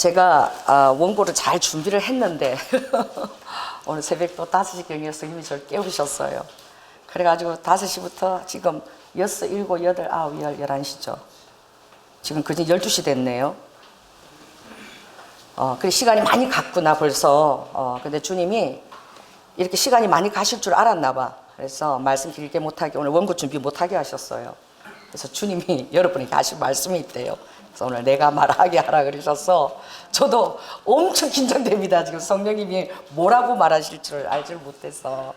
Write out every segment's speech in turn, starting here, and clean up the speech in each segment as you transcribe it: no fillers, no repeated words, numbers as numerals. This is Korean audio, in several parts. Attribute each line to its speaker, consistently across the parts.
Speaker 1: 제가 원고를 잘 준비를 했는데 오늘 새벽 또 5시경에 스님이 저를 깨우셨어요. 그래가지고 5시부터 지금 6, 7, 8, 9, 10, 11시죠. 지금 그저 12시 됐네요. 그래 시간이 많이 갔구나 벌써. 근데 주님이 이렇게 시간이 많이 가실 줄 알았나 봐. 그래서 말씀 길게 못하게 오늘 원고 준비 못하게 하셨어요. 그래서 주님이 여러분에게 하실 말씀이 있대요. 그래서 오늘 내가 말하게 하라 그러셔서 저도 엄청 긴장됩니다. 지금 성령님이 뭐라고 말하실 줄 알지 못해서.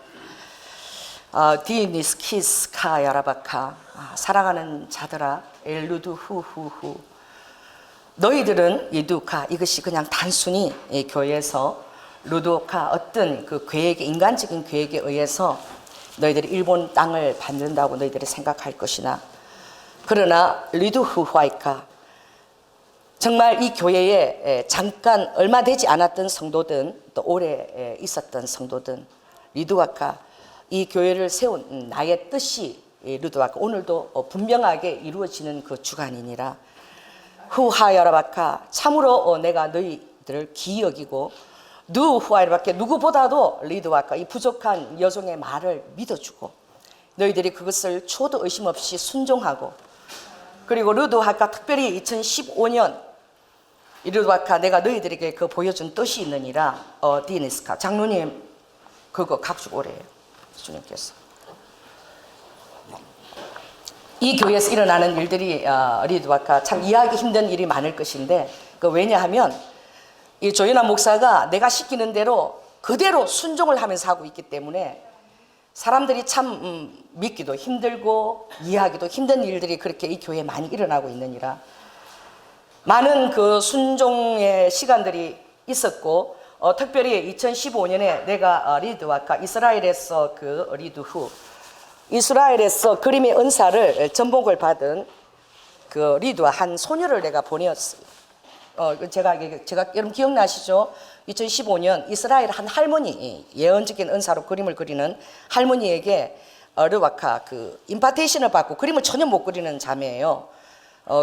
Speaker 1: 디니스 키스 카 야라바카, 사랑하는 자들아 엘루드 후후후, 너희들은 이두카, 이것이 그냥 단순히 교회에서 루도카 어떤 그 계획에, 인간적인 계획에 의해서 너희들이 일본 땅을 받는다고 너희들이 생각할 것이나, 그러나 리두후화이카, 정말 이 교회에 잠깐 얼마 되지 않았던 성도든 또 오래 있었던 성도든 리두아카, 이 교회를 세운 나의 뜻이 리두아카 오늘도 분명하게 이루어지는 그 주간이니라. 후하여라바카, 참으로 내가 너희들을 기이 여기고, 누후하여라바카, 누구보다도 리두아카 이 부족한 여종의 말을 믿어주고 너희들이 그것을 초도 의심 없이 순종하고, 그리고 루두아카 특별히 2015년 루두아카 내가 너희들에게 그 보여준 뜻이 있느니라. 디니스카 장로님 그거 각축 오래요. 주님께서 이 교회에서 일어나는 일들이 리두아카 참 이해하기 힘든 일이 많을 것인데, 왜냐하면 이 조연아 목사가 내가 시키는 대로 그대로 순종을 하면서 하고 있기 때문에 사람들이 참 믿기도 힘들고 이해하기도 힘든 일들이 그렇게 이 교회에 많이 일어나고 있느니라. 많은 그 순종의 시간들이 있었고, 특별히 2015년에 내가 리두아카 이스라엘에서 그 리두후 이스라엘에서 그림의 은사를 전복을 받은 그 리두아 한 소녀를 내가 보냈어요. 제가 여러분 기억나시죠? 2015년 이스라엘 한 할머니, 예언적인 은사로 그림을 그리는 할머니에게 르와카 그 임파테이션을 받고 그림을 전혀 못 그리는 자매예요.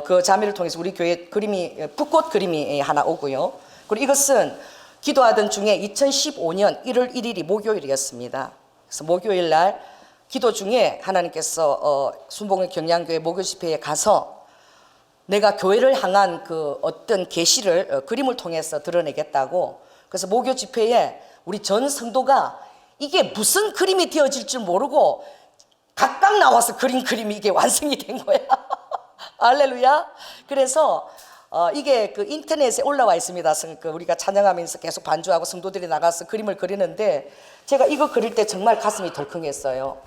Speaker 1: 그 자매를 통해서 우리 교회 그림이 붓꽃 그림이 하나 오고요. 그리고 이것은 기도하던 중에 2015년 1월 1일이 목요일이었습니다. 그래서 목요일 날 기도 중에 하나님께서 순복음 경량교회 목요 집회에 가서 내가 교회를 향한 그 어떤 계시를 그림을 통해서 드러내겠다고, 그래서 목요 집회에 우리 전 성도가 이게 무슨 그림이 되어질 줄 모르고 각각 나와서 그림이 이게 완성이 된 거야. 할렐루야. 그래서 이게 그 인터넷에 올라와 있습니다. 그 우리가 찬양하면서 계속 반주하고 성도들이 나가서 그림을 그리는데, 제가 이거 그릴 때 정말 가슴이 덜컹했어요.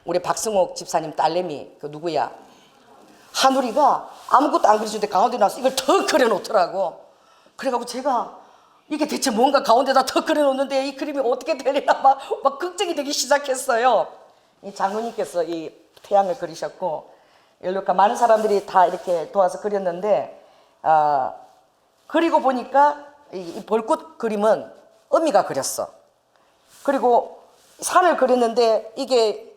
Speaker 1: 우리 박승옥 집사님 딸내미 그 누구야? 하누리가 아무것도 안 그려주는데 가운데 나와서 이걸 더 그려놓더라고. 그래가지고 제가 이게 대체 뭔가 가운데다 더 그려놓는데 이 그림이 어떻게 되려나 막 걱정이 되기 시작했어요. 이 장로님께서 이 태양을 그리셨고, 이렇게 많은 사람들이 다 이렇게 도와서 그렸는데, 그리고 보니까 이 벌꽃 그림은 어미가 그렸어. 그리고 산을 그렸는데 이게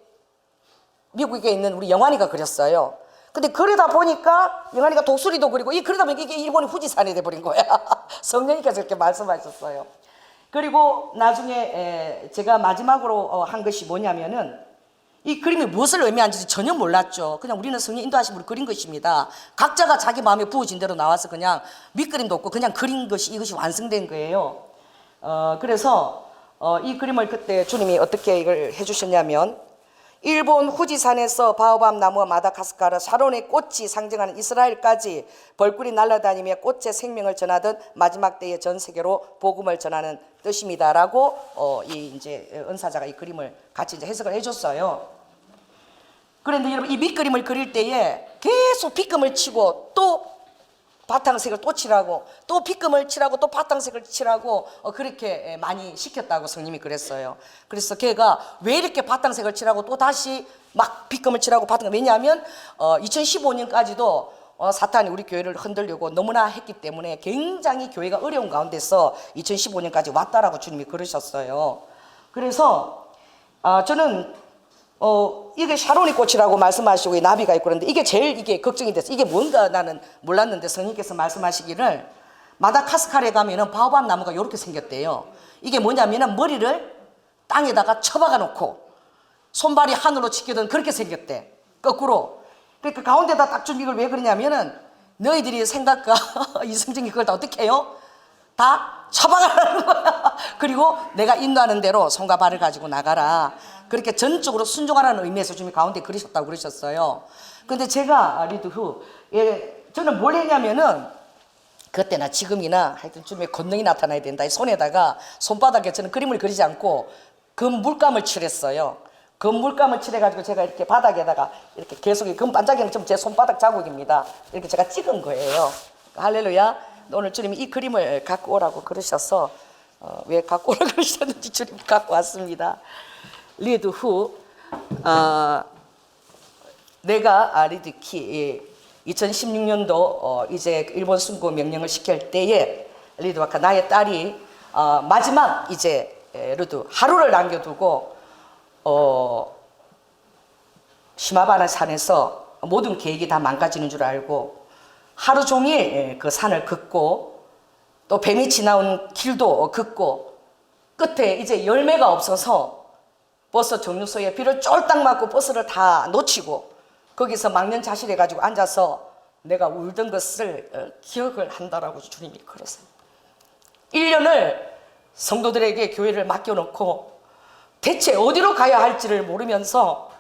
Speaker 1: 미국에 있는 우리 영환이가 그렸어요. 근데 그러다 보니까 영환이가 독수리도 그리고 그러다 보니까 이게 일본의 후지산이 돼버린 거야. 성령님께서 이렇게 말씀하셨어요. 그리고 나중에 제가 마지막으로 한 것이 뭐냐면은, 이 그림이 무엇을 의미하는지 전혀 몰랐죠. 그냥 우리는 성령 인도하심으로 그린 것입니다. 각자가 자기 마음에 부어진 대로 나와서 그냥 밑그림도 없고 그냥 그린 것이 이것이 완성된 거예요. 그래서 이 그림을 그때 주님이 어떻게 이걸 해주셨냐면, 일본 후지산에서 바오밤 나무와 마다가스카르 샤론의 꽃이 상징하는 이스라엘까지 벌꿀이 날아다니며 꽃의 생명을 전하던 마지막 때의 전 세계로 복음을 전하는 뜻입니다라고 이 이제 은사자가 이 그림을 같이 이제 해석을 해줬어요. 그런데 여러분 이 밑그림을 그릴 때에 계속 빗금을 치고 또 바탕색을 또 칠하고 또 빗금을 칠하고 또 바탕색을 칠하고 그렇게 많이 시켰다고 성님이 그랬어요. 그래서 걔가 왜 이렇게 바탕색을 칠하고 또 다시 막 빗금을 칠하고 왜냐하면 2015년까지도 사탄이 우리 교회를 흔들려고 너무나 했기 때문에 굉장히 교회가 어려운 가운데서 2015년까지 왔다라고 주님이 그러셨어요. 그래서 저는 이게 샤론이 꽃이라고 말씀하시고 나비가 있고 그런데 이게 제일 이게 걱정이 됐어요. 이게 뭔가 나는 몰랐는데 성령께서 말씀하시기를 마다가스카르에 가면은 바오밥 나무가 이렇게 생겼대요. 이게 뭐냐면은 머리를 땅에다가 쳐박아 놓고 손발이 하늘로 치켜든 그렇게 생겼대. 거꾸로. 그러니까 가운데다 딱 준 이걸 왜 그러냐면은 너희들이 생각과 이성적인 그걸 다 어떻게 해요? 다 처박아라는 거야. 그리고 내가 인도하는 대로 손과 발을 가지고 나가라. 그렇게 전적으로 순종하라는 의미에서 주님이 가운데 그러셨다고 그러셨어요. 근데 제가 리드 후, 저는 뭘 했냐면은 그때나 지금이나 하여튼 주님의 권능이 나타나야 된다. 손에다가 손바닥에 저는 그림을 그리지 않고 금 물감을 칠했어요. 금 물감을 칠해가지고 제가 이렇게 바닥에다가 이렇게 계속 금 반짝이는 좀 제 손바닥 자국입니다. 이렇게 제가 찍은 거예요. 할렐루야. 오늘 주님이 이 그림을 갖고 오라고 그러셔서 왜 갖고 오라고 그러셨는지 주님이 갖고 왔습니다. 리드 후, 내가 리드키 2016년도 이제 일본 순고 명령을 시킬 때에 리드와카 나의 딸이 마지막 이제 루드 하루를 남겨두고 시마바나 산에서 모든 계획이 다 망가지는 줄 알고 하루 종일 그 산을 걷고 또 뱀이 지나온 길도 걷고 끝에 이제 열매가 없어서 버스 정류소에 비를 쫄딱 맞고 버스를 다 놓치고 거기서 망년자실해 가지고 앉아서 내가 울던 것을 기억을 한다라고 주님이 그러세요. 1년을 성도들에게 교회를 맡겨놓고 대체 어디로 가야 할지를 모르면서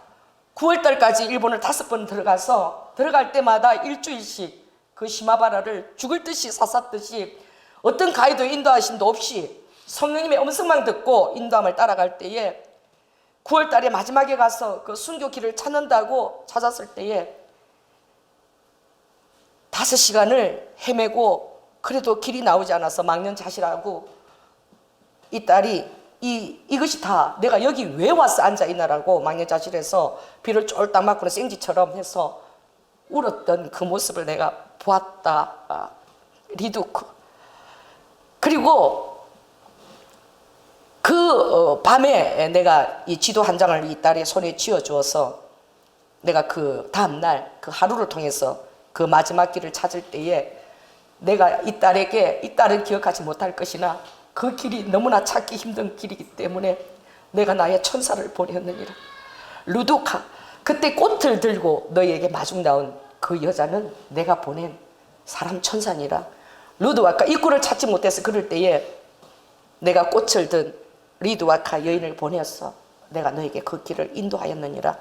Speaker 1: 9월달까지 일본을 5번 들어가서 들어갈 때마다 일주일씩 그 시마바라를 죽을 듯이 사쌌듯이 어떤 가이드 인도하심도 없이 성령님의 음성만 듣고 인도함을 따라갈 때에 9월달에 마지막에 가서 그 순교 길을 찾는다고 찾았을 때에 5시간을 헤매고 그래도 길이 나오지 않아서 망년자실하고 이 딸이 이것이 다 내가 여기 왜 와서 앉아있나라고 망년자실에서 비를 쫄딱 맞고는 생지처럼 해서 울었던 그 모습을 내가 보았다. 리두크. 그리고 그 밤에 내가 이 지도 한 장을 이 딸의 손에 쥐어주어서 내가 그 다음날 그 하루를 통해서 그 마지막 길을 찾을 때에 내가 이 딸에게 이 딸은 기억하지 못할 것이나 그 길이 너무나 찾기 힘든 길이기 때문에 내가 나의 천사를 보냈느니라. 루두카, 그때 꽃을 들고 너희에게 마중 나온 그 여자는 내가 보낸 사람 천사니라. 루두아카, 입구를 찾지 못해서 그럴 때에 내가 꽃을 든 리두아카 여인을 보냈어. 내가 너에게 그 길을 인도하였느니라.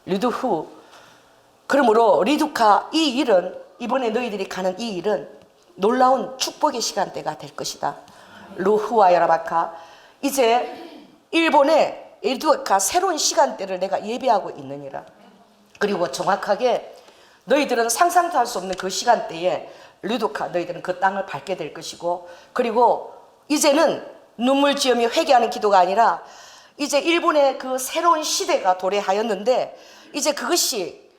Speaker 1: 리두후, 그러므로 리두카, 이 일은 이번에 너희들이 가는 이 일은 놀라운 축복의 시간대가 될 것이다. 루후와 야라바카, 이제 일본의 리두아카 새로운 시간대를 내가 예배하고 있느니라. 그리고 정확하게 너희들은 상상도 할 수 없는 그 시간대에 리두카, 너희들은 그 땅을 밟게 될 것이고, 그리고 이제는 눈물 지으며 회개하는 기도가 아니라 이제 일본의 그 새로운 시대가 도래하였는데 이제 그것이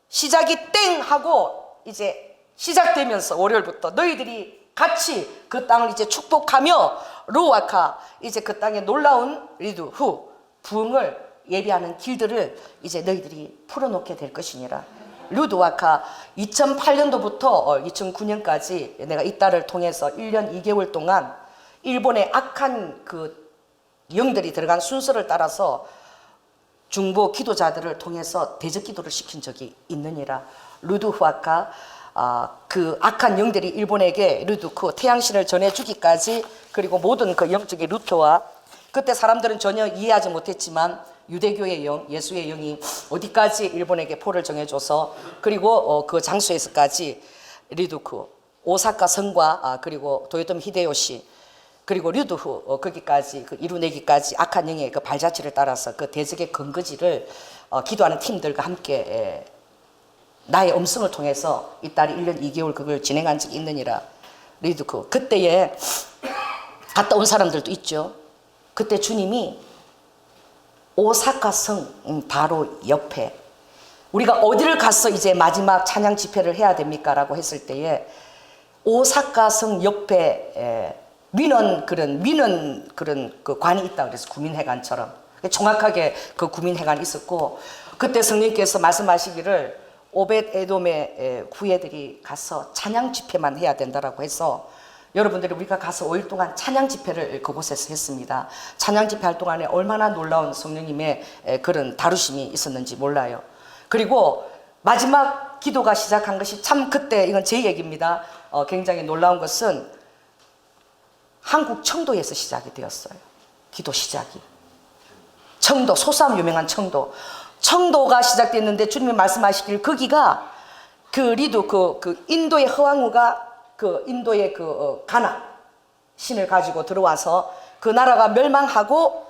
Speaker 1: 시작이 땡 하고 이제 시작되면서 월요일부터 너희들이 같이 그 땅을 이제 축복하며 루와카, 이제 그 땅에 놀라운 리두 후 부흥을 예비하는 길들을 이제 너희들이 풀어놓게 될 것이니라. 루드와카 2008년도부터 2009년까지 내가 이 딸을 통해서 1년 2개월 동안 일본의 악한 그 영들이 들어간 순서를 따라서 중보 기도자들을 통해서 대적 기도를 시킨 적이 있느니라. 루드후아카, 그 악한 영들이 일본에게 루드쿠 태양신을 전해주기까지, 그리고 모든 그 영적인 루트와 그때 사람들은 전혀 이해하지 못했지만 유대교의 영, 예수의 영이 어디까지 일본에게 포를 정해줘서, 그리고 그 장소에서까지 리두쿠 오사카 성과 그리고 도요토미 히데요시 그리고 류두후 거기까지 그 이루내기까지 악한 영의 그 발자취를 따라서 그 대적의 근거지를 기도하는 팀들과 함께 나의 음성을 통해서 이 딸이 1년 2개월 그걸 진행한 적이 있느니라. 리두쿠 그때에 갔다 온 사람들도 있죠. 그때 주님이 오사카 성 바로 옆에, 우리가 어디를 가서 이제 마지막 찬양 집회를 해야 됩니까? 라고 했을 때에 오사카 성 옆에 민원 그런 그 관이 있다 그래서 구민회관처럼 정확하게 그 구민회관이 있었고, 그때 성령께서 말씀하시기를 오벳 에돔의 후예들이 가서 찬양 집회만 해야 된다라고 해서 여러분들이 우리가 가서 5일 동안 찬양 집회를 그곳에서 했습니다. 찬양 집회 할 동안에 얼마나 놀라운 성령님의 그런 다루심이 있었는지 몰라요. 그리고 마지막 기도가 시작한 것이 참 그때, 이건 제 얘기입니다. 굉장히 놀라운 것은 한국 청도에서 시작이 되었어요. 기도 시작이. 청도, 소싸움 유명한 청도. 청도가 시작됐는데 주님이 말씀하시길 거기가 그 리도 그 인도의 허황우가 그 인도의 가나 신을 가지고 들어와서 그 나라가 멸망하고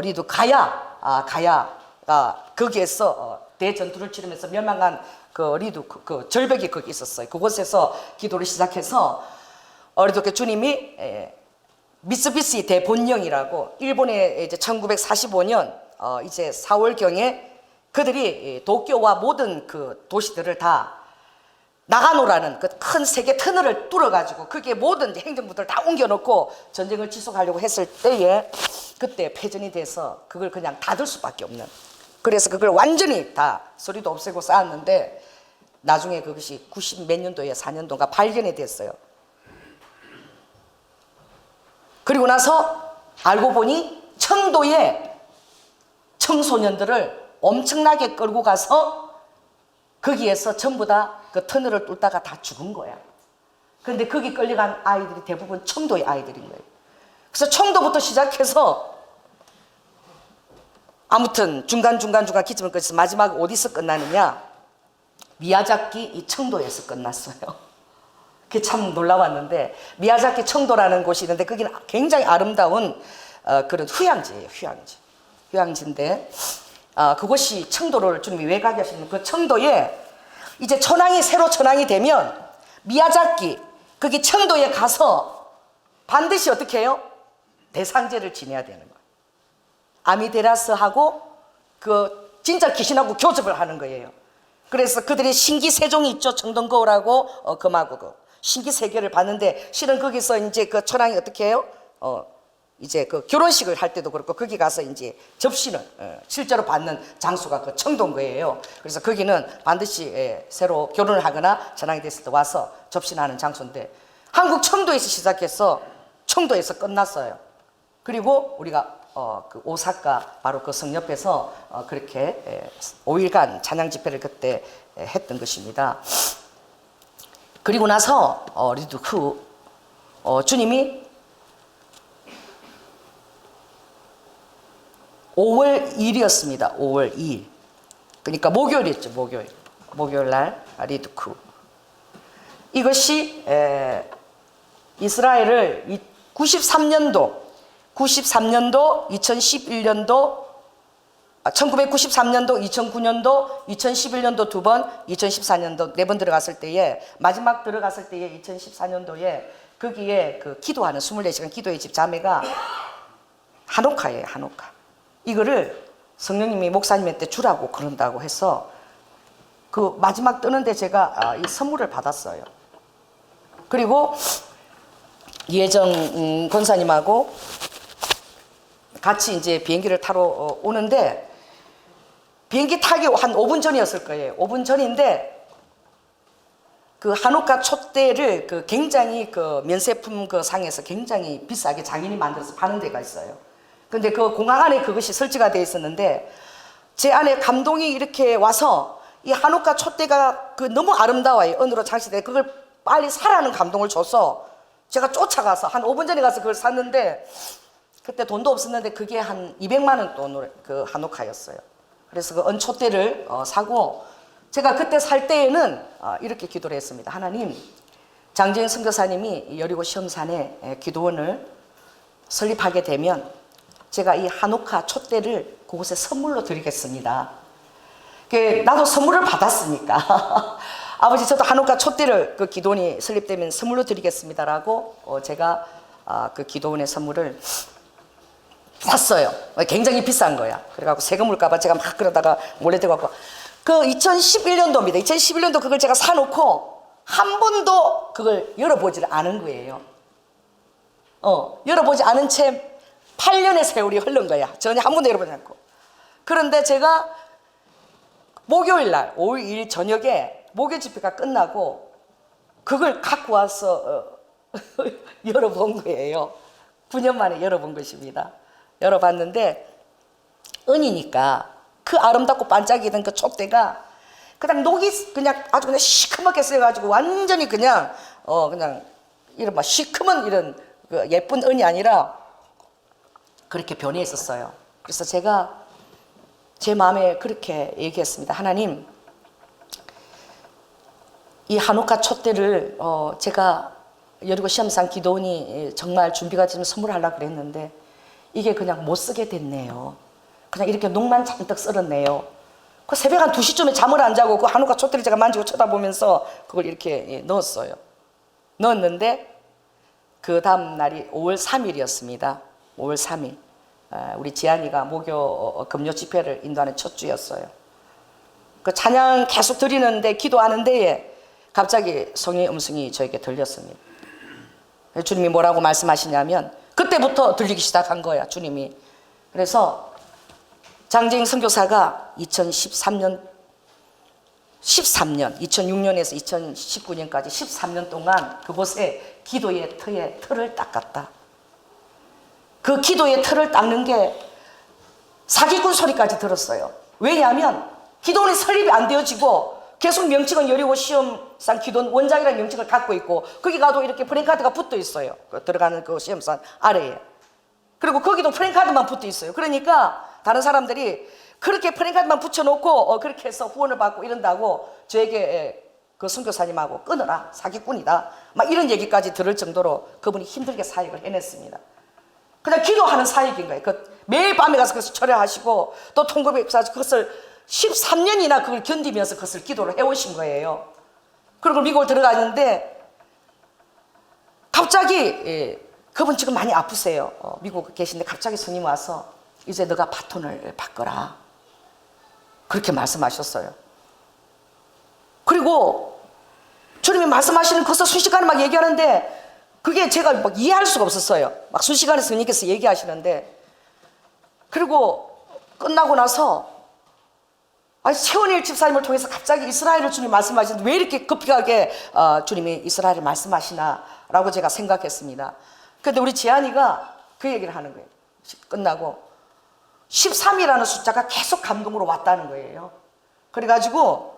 Speaker 1: 리도 가야가 거기에서 대전투를 치르면서 멸망한 그 리도 그 절벽이 거기 있었어요. 그곳에서 기도를 시작해서 어리도께 주님이 미쓰비시 대본령이라고 일본의 이제 1945년 이제 4월경에 그들이 도쿄와 모든 그 도시들을 다 나가노라는 그 큰 세계 터널을 뚫어가지고 거기에 모든 행정부들을 다 옮겨놓고 전쟁을 지속하려고 했을 때에 그때 패전이 돼서 그걸 그냥 닫을 수밖에 없는, 그래서 그걸 완전히 다 소리도 없애고 쌓았는데 나중에 그것이 90 몇 년도에 4년도인가 발견이 됐어요. 그리고 나서 알고 보니 청도에 청소년들을 엄청나게 끌고 가서 거기에서 전부 다 그 터널을 뚫다가 다 죽은 거야. 그런데 거기 끌려간 아이들이 대부분 청도의 아이들인 거예요. 그래서 청도부터 시작해서 아무튼 중간 기점을 끝에서 마지막 어디서 끝나느냐, 미야자키 이 청도에서 끝났어요. 그게 참 놀라웠는데, 미야자키 청도라는 곳이 있는데 거기는 굉장히 아름다운 그런 휴양지예요. 휴양지인데 그곳이 청도를 주님이 왜 가게 하시면 그 청도에 이제 새로 천황이 되면 미야자키 거기 청도에 가서 반드시 어떻게 해요? 대상제를 지내야 되는 거예요. 아미테라스하고 그 진짜 귀신하고 교접을 하는 거예요. 그래서 그들이 신기세종이 있죠. 청동거울하고 금하고 그 신기세계를 봤는데 실은 거기서 이제 그 천황이 어떻게 해요? 이제 그 결혼식을 할 때도 그렇고 거기 가서 이제 접신을 실제로 받는 장소가 그 청도인 거예요. 그래서 거기는 반드시 새로 결혼을 하거나 전황이 됐을 때 와서 접신하는 장소인데 한국 청도에서 시작해서 청도에서 끝났어요. 그리고 우리가 그 오사카 바로 그 성 옆에서 그렇게 5일간 찬양 집회를 그때 했던 것입니다. 그리고 나서 리두크 주님이 5월 2일이었습니다. 5월 2일. 그러니까 목요일이었죠. 목요일 날 리두크. 이것이 이스라엘을 93년도, 2011년도, 1993년도, 2009년도, 2011년도 두 번, 2014년도 네 번 들어갔을 때에, 마지막 들어갔을 때에 2014년도에 거기에 그 기도하는 24시간 기도의 집 자매가 하노카예요. 하노카. 이거를 성령님이 목사님한테 주라고 그런다고 해서 그 마지막 뜨는데 제가 이 선물을 받았어요. 그리고 이혜정 권사님하고 같이 이제 비행기를 타러 오는데 비행기 타기 한 5분 전이었을 거예요. 5분 전인데 그 한옥가 촛대를 그 굉장히 그 면세품 그 상에서 굉장히 비싸게 장인이 만들어서 파는 데가 있어요. 근데 그 공항 안에 그것이 설치가 되어 있었는데 제 안에 감동이 이렇게 와서 이 한옥가 촛대가 그 너무 아름다워요. 은으로 장식돼. 그걸 빨리 사라는 감동을 줘서 제가 쫓아가서 한 5분 전에 가서 그걸 샀는데 그때 돈도 없었는데 그게 한 200만 원 돈으로 그 한옥카였어요. 그래서 그 은촛대를 사고 제가 그때 살 때에는 이렇게 기도를 했습니다. 하나님, 장재현 선교사님이 여리고 시험산에 기도원을 설립하게 되면 제가 이 한옥카 촛대를 그곳에 선물로 드리겠습니다. 나도 선물을 받았으니까 아버지 저도 한옥카 촛대를 그 기도원이 설립되면 선물로 드리겠습니다라고 제가 그 기도원의 선물을 샀어요. 굉장히 비싼 거야. 그래갖고 세금을까봐 제가 막 그러다가 몰래 들어갖고 그 2011년도입니다. 2011년도 그걸 제가 사놓고 한 번도 그걸 열어보지를 않은 거예요. 열어보지 않은 채 8년의 세월이 흐른 거야. 전혀 한 번도 열어보지 않고. 그런데 제가 목요일 날 5월 2일 저녁에 목요 집회가 끝나고 그걸 갖고 와서 열어본 거예요. 9년 만에 열어본 것입니다. 열어봤는데 은이니까 그 아름답고 반짝이던 그 촛대가 그냥 녹이 그냥 아주 그냥 시커멓게 써가지고 완전히 그냥 그냥 이런 막 시커먼 이런 그 예쁜 은이 아니라 그렇게 변해 있었어요. 그래서 제가 제 마음에 그렇게 얘기했습니다. 하나님, 이 한옥카 촛대를 제가 여리고 시험상 기도원이 정말 준비가 되면 선물하려고 그랬는데 이게 그냥 못 쓰게 됐네요. 그냥 이렇게 녹만 잔뜩 썰었네요. 그 새벽 한 2시쯤에 잠을 안 자고 그 한옥카 촛대를 제가 만지고 쳐다보면서 그걸 이렇게 넣었어요. 넣었는데 그 다음 날이 5월 3일이었습니다. 5월 3일. 우리 지안이가 목요 금요 집회를 인도하는 첫 주였어요. 그 찬양 계속 드리는데 기도하는 데에 갑자기 성령의 음성이 저에게 들렸습니다. 주님이 뭐라고 말씀하시냐면 그때부터 들리기 시작한 거야, 주님이. 그래서 장재인 선교사가 2013년 2006년에서 2019년까지 13년 동안 그곳에 기도의 틀을 닦았다. 그 기도의 틀을 닦는 게 사기꾼 소리까지 들었어요. 왜냐하면 기도원이 설립이 안 되어지고 계속 명칭은 여리고 시험산 기도원 원장이라는 명칭을 갖고 있고 거기 가도 이렇게 프랜카드가 붙어 있어요. 들어가는 그 시험산 아래에. 그리고 거기도 프랜카드만 붙어 있어요. 그러니까 다른 사람들이 그렇게 프랜카드만 붙여놓고 그렇게 해서 후원을 받고 이런다고 저에게 그 선교사님하고 끊어라, 사기꾼이다, 막 이런 얘기까지 들을 정도로 그분이 힘들게 사역을 해냈습니다. 그냥 기도하는 사역인 거예요. 매일 밤에 가서 그것을 철회하시고 또 통금에 가서 그것을 13년이나 그걸 견디면서 그것을 기도를 해오신 거예요. 그리고 미국을 들어가는데 갑자기 그분 지금 많이 아프세요. 미국 계신데 갑자기 스님 와서 이제 너가 바톤을 바꿔라, 그렇게 말씀하셨어요. 그리고 주님이 말씀하시는 그것을 순식간에 막 얘기하는데 그게 제가 막 이해할 수가 없었어요. 막 순식간에 스님께서 얘기하시는데, 그리고 끝나고 나서 최원일 집사님을 통해서 갑자기 이스라엘을 주님이 말씀하시는데 왜 이렇게 급하게 주님이 이스라엘을 말씀하시나 라고 제가 생각했습니다. 그런데 우리 지안이가 그 얘기를 하는 거예요. 끝나고 13이라는 숫자가 계속 감동으로 왔다는 거예요. 그래가지고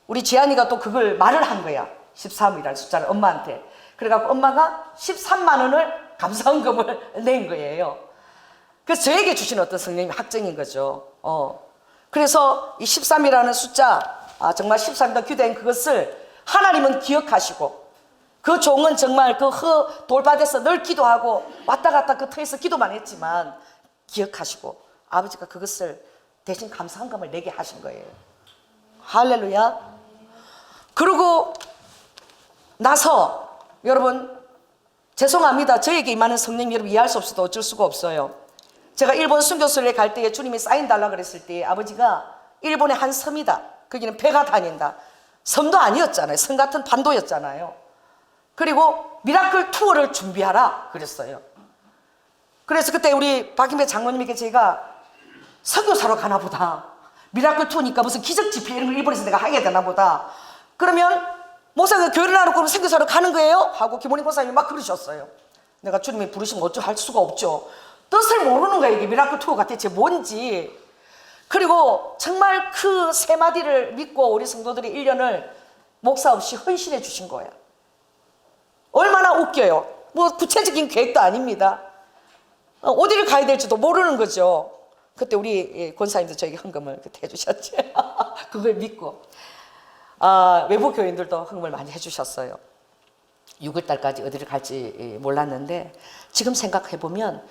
Speaker 1: 우리 지안이가 또 그걸 말을 한 거야. 13이라는 숫자를 엄마한테. 그래갖고 엄마가 13만 원을 감사원금을 낸 거예요. 그래서 저에게 주신 어떤 성령님이 학정인 거죠. 그래서 이 13이라는 숫자, 정말 13도 규된 그것을 하나님은 기억하시고 그 종은 정말 그 돌밭에서 늘 기도하고 왔다 갔다 그 터에서 기도만 했지만 기억하시고 아버지가 그것을 대신 감사원금을 내게 하신 거예요. 할렐루야. 그러고 나서 여러분 죄송합니다. 저에게 임하는 성령 여러분 이해할 수 없어도 어쩔 수가 없어요. 제가 일본 순교소에 갈 때에 주님이 사인 달라 그랬을 때 아버지가 일본의 한 섬이다, 거기는 배가 다닌다, 섬도 아니었잖아요. 섬 같은 반도였잖아요. 그리고 미라클 투어를 준비하라 그랬어요. 그래서 그때 우리 박인배 장로님에게 제가 선교사로 가나 보다, 미라클 투어니까 무슨 기적 집회 이런 걸 일본에서 내가 하게 되나 보다, 그러면 목사가 교회를 나누고 선교사로 가는 거예요? 하고 김원희 목사님이 막 그러셨어요. 내가 주님이 부르시면 어쩔 수가 없죠. 뜻을 모르는 거예요. 이게 미라클 투어가 대체 뭔지. 그리고 정말 그 세 마디를 믿고 우리 성도들이 1년을 목사 없이 헌신해 주신 거예요. 얼마나 웃겨요. 뭐 구체적인 계획도 아닙니다. 어디를 가야 될지도 모르는 거죠. 그때 우리 권사님도 저에게 헌금을 그때 해주셨죠. 그걸 믿고 외부 교인들도 헌금을 많이 해주셨어요. 6월달까지 어디를 갈지 몰랐는데 지금 생각해보면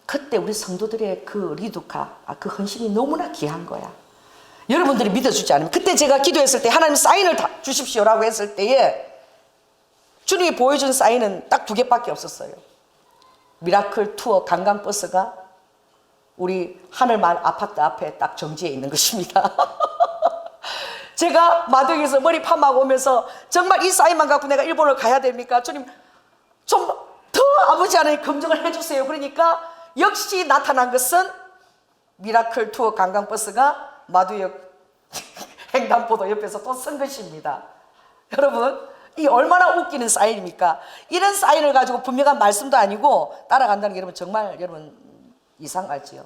Speaker 1: 그때 우리 성도들의 그 리두카, 그 헌신이 너무나 귀한 거야. 여러분들이 믿어주지 않으면, 그때 제가 기도했을 때 하나님 사인을 다 주십시오라고 했을 때에 주님이 보여준 사인은 딱 2개밖에 없었어요. 미라클 투어 관광버스가 우리 하늘마을 아파트 앞에 딱 정지해 있는 것입니다. 제가 마동에서 머리 파마하고 오면서 정말 이 사인만 갖고 내가 일본을 가야 됩니까? 주님 좀 더 아버지 안에 검증을 해주세요. 그러니까 역시 나타난 것은 미라클 투어 관광버스가 마두역 횡단보도 옆에서 또 쓴 것입니다. 여러분 이 얼마나 웃기는 사인입니까? 이런 사인을 가지고 분명한 말씀도 아니고 따라간다는 게 여러분 정말 여러분 이상하지요.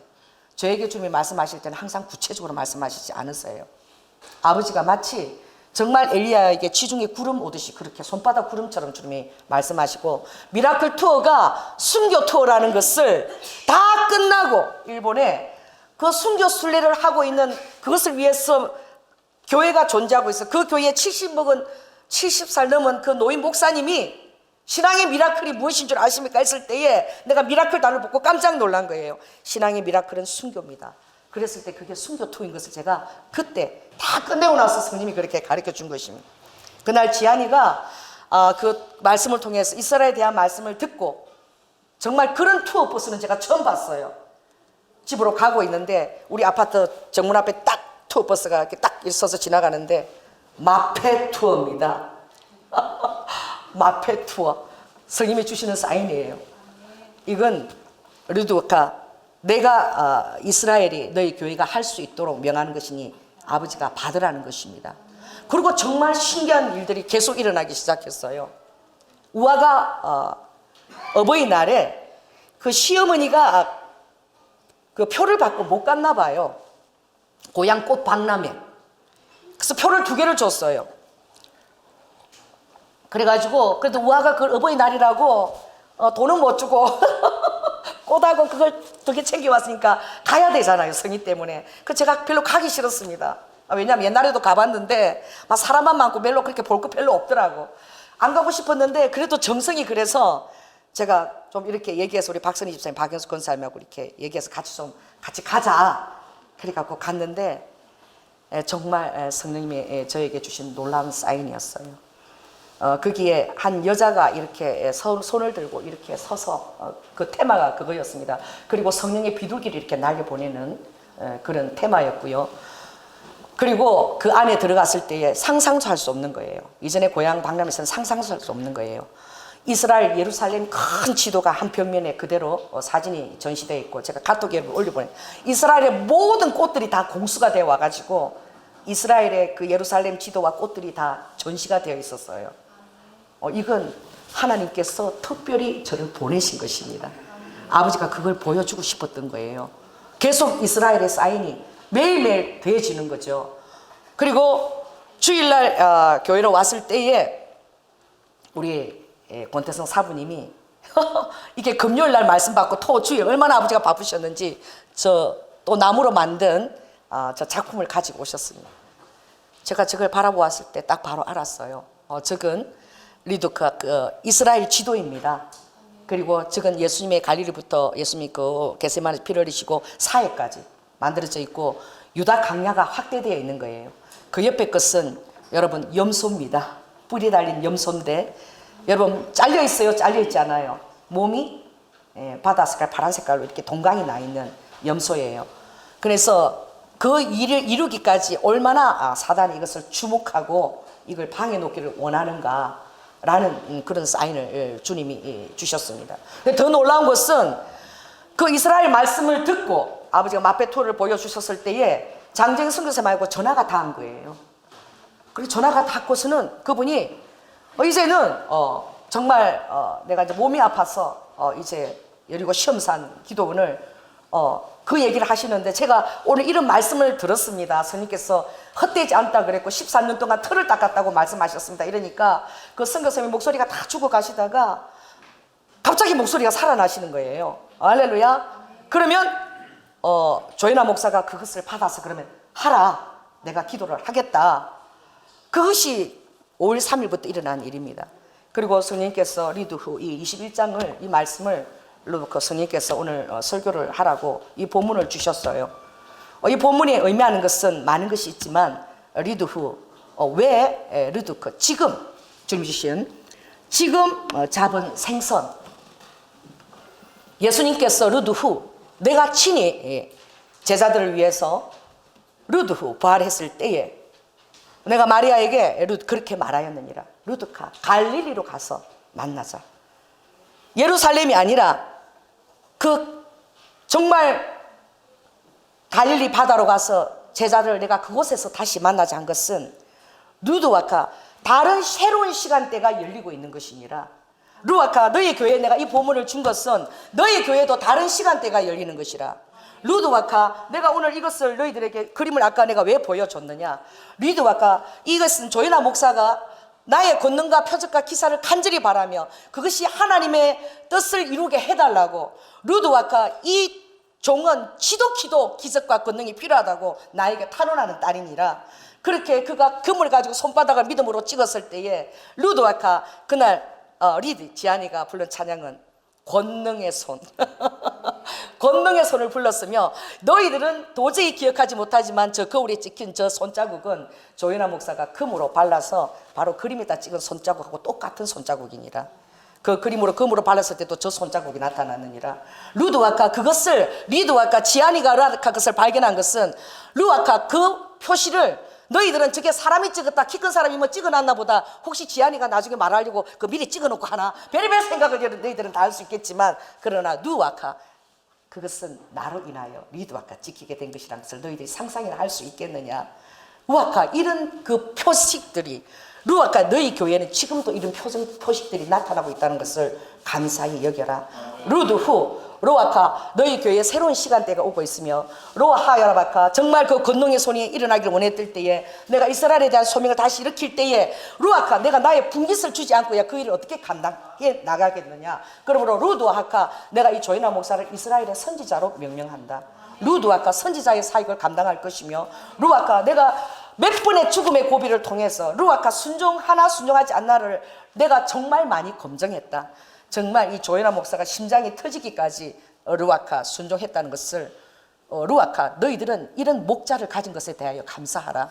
Speaker 1: 저에게 주님이 말씀하실 때는 항상 구체적으로 말씀하시지 않으세요. 아버지가 마치 정말 엘리야에게 지중해 구름 오듯이 그렇게 손바닥 구름처럼 주님이 말씀하시고, 미라클 투어가 순교 투어라는 것을 다 끝나고 일본에 그 순교 순례를 하고 있는 그것을 위해서 교회가 존재하고 있어. 그 교회에 70살 넘은 그 노인 목사님이 신앙의 미라클이 무엇인 줄 아십니까? 했을 때에 내가 미라클 단어를 보고 깜짝 놀란 거예요. 신앙의 미라클은 순교입니다. 그랬을 때 그게 순교 투인 것을 제가 그때 다 끝내고 나서 성님이 그렇게 가르쳐 준 것입니다. 그날 지한이가 그 말씀을 통해서 이스라엘에 대한 말씀을 듣고, 정말 그런 투어 버스는 제가 처음 봤어요. 집으로 가고 있는데 우리 아파트 정문 앞에 딱 투어 버스가 이렇게 딱 있어서 지나가는데 마페 투어입니다. 마페 투어. 성님이 주시는 사인이에요. 이건 르두카, 내가 이스라엘이 너희 교회가 할 수 있도록 명하는 것이니 아버지가 받으라는 것입니다. 그리고 정말 신기한 일들이 계속 일어나기 시작했어요. 우아가 어버이날에 그 시어머니가 그 표를 받고 못 갔나 봐요. 고향 꽃 박람회. 그래서 표를 2개를 줬어요. 그래가지고 그래도 우아가 그 어버이날이라고 돈은 못 주고 꽃하고 그걸 2개 챙겨왔으니까 가야 되잖아요, 성의 때문에. 그 제가 별로 가기 싫었습니다. 왜냐면 옛날에도 가봤는데 막 사람만 많고 별로 그렇게 볼 거 별로 없더라고. 안 가고 싶었는데 그래도 정성이 그래서 제가 좀 이렇게 얘기해서 우리 박선희 집사님, 박영수 권사님하고 이렇게 얘기해서 같이 가자. 그래갖고 갔는데 정말 성령님이 저에게 주신 놀라운 사인이었어요. 거기에 한 여자가 이렇게 손을 들고 이렇게 서서 그 테마가 그거였습니다. 그리고 성령의 비둘기를 이렇게 날려보내는 그런 테마였고요. 그리고 그 안에 들어갔을 때에 상상도 할 수 없는 거예요. 이전에 고향 박람회에서는 상상도 할 수 없는 거예요. 이스라엘 예루살렘 큰 지도가 한 벽면에 그대로 사진이 전시되어 있고, 제가 카톡에 올려보내요. 이스라엘의 모든 꽃들이 다 공수가 되어 와가지고 이스라엘의 그 예루살렘 지도와 꽃들이 다 전시가 되어 있었어요. 이건 하나님께서 특별히 저를 보내신 것입니다. 아버지가 그걸 보여주고 싶었던 거예요. 계속 이스라엘의 사인이 매일매일 되어지는 거죠. 그리고 주일날 교회로 왔을 때에 우리 권태성 사부님이 이게 금요일날 말씀 받고 토 주일 얼마나 아버지가 바쁘셨는지 저 또 나무로 만든 저 작품을 가지고 오셨습니다. 제가 저걸 바라보았을 때 딱 바로 알았어요. 저건 리두카 이스라엘 지도입니다. 그리고 저건 예수님의 갈릴리부터 예수님이 그 겟세마네 피를 흘리시고 사해까지 만들어져 있고 유다 강야가 확대되어 있는 거예요. 그 옆에 것은 여러분 염소입니다. 뿔이 달린 염소인데 여러분 잘려 있어요? 잘려 있지 않아요? 몸이 바다 색깔 파란 색깔로 이렇게 동강이 나 있는 염소예요. 그래서 그 일을 이루기까지 얼마나 사단이 이것을 주목하고 이걸 방해 놓기를 원하는가라는 그런 사인을 주님이 주셨습니다. 더 놀라운 것은 그 이스라엘 말씀을 듣고 아버지가 마페토를 보여주셨을 때에 장정 선교사 말고 전화가 닿은 거예요. 그리고 전화가 닿고서는 그분이 이제는 정말 내가 이제 몸이 아파서 이제 여리고 시험산 기도원을 그 얘기를 하시는데, 제가 오늘 이런 말씀을 들었습니다. 스님께서 헛되지 않다 그랬고 13년 동안 털을 닦았다고 말씀하셨습니다. 이러니까 그 선교사님 목소리가 다 죽어 가시다가 갑자기 목소리가 살아나시는 거예요. 할렐루야. 그러면 조연아 목사가 그것을 받아서 그러면 하라, 내가 기도를 하겠다. 그것이 5월 3일부터 일어난 일입니다. 그리고 성령님께서 리두후 이 21장을 이 말씀을 그 성령님께서 오늘 설교를 하라고 이 본문을 주셨어요. 이 본문이 의미하는 것은 많은 것이 있지만 리두후 왜 리두크 지금 주님 주신 지금 잡은 생선, 예수님께서 리두후 내가 친히 제자들을 위해서 리두후 부활했을 때에 내가 마리아에게 그렇게 말하였느니라. 루드카 갈릴리로 가서 만나자. 예루살렘이 아니라 그 정말 갈릴리 바다로 가서 제자를 내가 그곳에서 다시 만나자 한 것은 루드와카 다른 새로운 시간대가 열리고 있는 것이니라. 루아카, 너희 교회에 내가 이 보물을 준 것은 너희 교회도 다른 시간대가 열리는 것이라. 루드와카, 내가 오늘 이것을 너희들에게 그림을 아까 내가 왜 보여줬느냐. 루드와카, 이것은 조연아 목사가 나의 권능과 표적과 기사를 간절히 바라며 그것이 하나님의 뜻을 이루게 해달라고. 루드와카, 이 종은 지독히도 기적과 권능이 필요하다고 나에게 탄원하는 딸이니라. 그렇게 그가 금을 가지고 손바닥을 믿음으로 찍었을 때에 루드와카, 그날 리드 지안이가 부른 찬양은 권능의 손 권능의 손을 불렀으며, 너희들은 도저히 기억하지 못하지만 저 거울에 찍힌 저 손자국은 조연아 목사가 금으로 발라서 바로 그림에다 찍은 손자국하고 똑같은 손자국이니라. 그 그림으로 금으로 발랐을 때도 저 손자국이 나타나느니라. 루드와카, 그것을 리드와카 지안이가 그것을 발견한 것은 루아카, 그 표시를 너희들은 저게 사람이 찍었다, 키 큰 사람이 뭐 찍어놨나 보다, 혹시 지안이가 나중에 말하려고 그 미리 찍어놓고 하나, 별의별 생각을 너희들은 다 할 수 있겠지만, 그러나 루아카, 그것은 나로 인하여 리드와카 찍히게 된 것이라는 것을 너희들이 상상이나 할 수 있겠느냐. 루아카, 이런 그 표식들이, 루아카, 너희 교회는 지금도 이런 표식들이 나타나고 있다는 것을 감사히 여겨라. 루드후, 로아카, 너희 교회에 새로운 시간대가 오고 있으며, 로하야라바카, 정말 그 권능의 손이 일어나기를 원했을 때에, 내가 이스라엘에 대한 소명을 다시 일으킬 때에, 루아카, 내가 나의 분깃을 주지 않고 그 일을 어떻게 감당해 나가겠느냐. 그러므로 루드와카, 내가 이 조연아 목사를 이스라엘의 선지자로 명명한다. 루드와카, 선지자의 사역을 감당할 것이며, 루아카, 내가 몇 번의 죽음의 고비를 통해서 루아카, 순종하나 순종하지 않나를 내가 정말 많이 검증했다. 정말 이 조연아 목사가 심장이 터지기까지 루아카 순종했다는 것을, 루아카, 너희들은 이런 목자를 가진 것에 대하여 감사하라.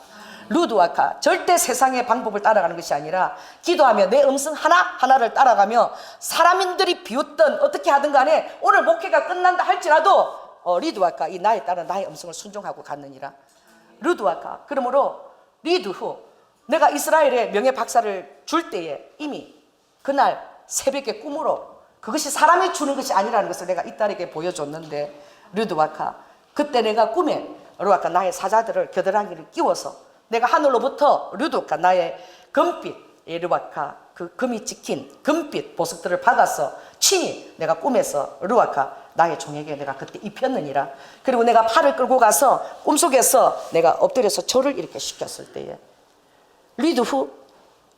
Speaker 1: 루드와카, 절대 세상의 방법을 따라가는 것이 아니라 기도하며 내 음성 하나하나를 따라가며 사람인들이 비웃든 어떻게 하든 간에 오늘 목회가 끝난다 할지라도 리드와카, 이 나에 따라 나의 음성을 순종하고 갔느니라. 루드와카, 그러므로 리드후, 내가 이스라엘의 명예 박사를 줄 때에 이미 그날 새벽에 꿈으로 그것이 사람이 주는 것이 아니라는 것을 내가 이 딸에게 보여줬는데, 루드와카, 그때 내가 꿈에 루아카, 나의 사자들을 겨드랑이를 끼워서 내가 하늘로부터 루드와카, 나의 금빛, 루아카, 그 금이 찍힌 금빛 보석들을 받아서 친히 내가 꿈에서 루아카, 나의 종에게 내가 그때 입혔느니라. 그리고 내가 팔을 끌고 가서 꿈속에서 내가 엎드려서 절을 이렇게 시켰을 때에, 리드후,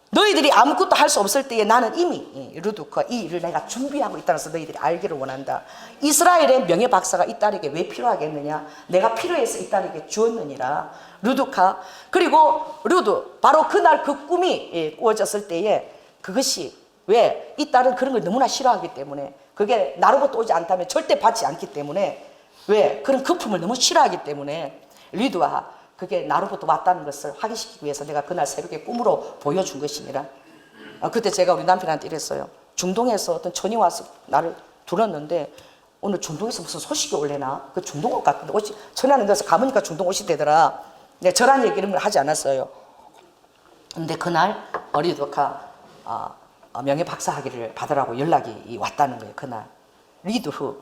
Speaker 1: 너희들이 아무것도 할 수 없을 때에 나는 이미 루드카, 이 일을 내가 준비하고 있다는 것을 너희들이 알기를 원한다. 이스라엘의 명예 박사가 이 딸에게 왜 필요하겠느냐. 내가 필요해서 이 딸에게 주었느니라. 루드카, 그리고 루드, 바로 그날 그 꿈이 꾸어졌을 때에 그것이 왜, 이 딸은 그런 걸 너무나 싫어하기 때문에, 그게 나로부터 오지 않다면 절대 받지 않기 때문에, 왜, 그런 거품을 너무 싫어하기 때문에 리드와 그게 나로부터 왔다는 것을 확인시키기 위해서 내가 그날 새벽에 꿈으로 보여준 것이니라. 그때 제가 우리 남편한테 이랬어요. 중동에서 어떤 천이 와서 나를 들었는데 오늘 중동에서 무슨 소식이 올래나? 그 중동 옷 같은데 옷이, 천이 데서 가보니까 중동 옷이 되더라. 내가 저란 얘기 이런 걸 하지 않았어요. 근데 그날 리드와카 명예 박사 학위를 받으라고 연락이 왔다는 거예요. 그날 리드후.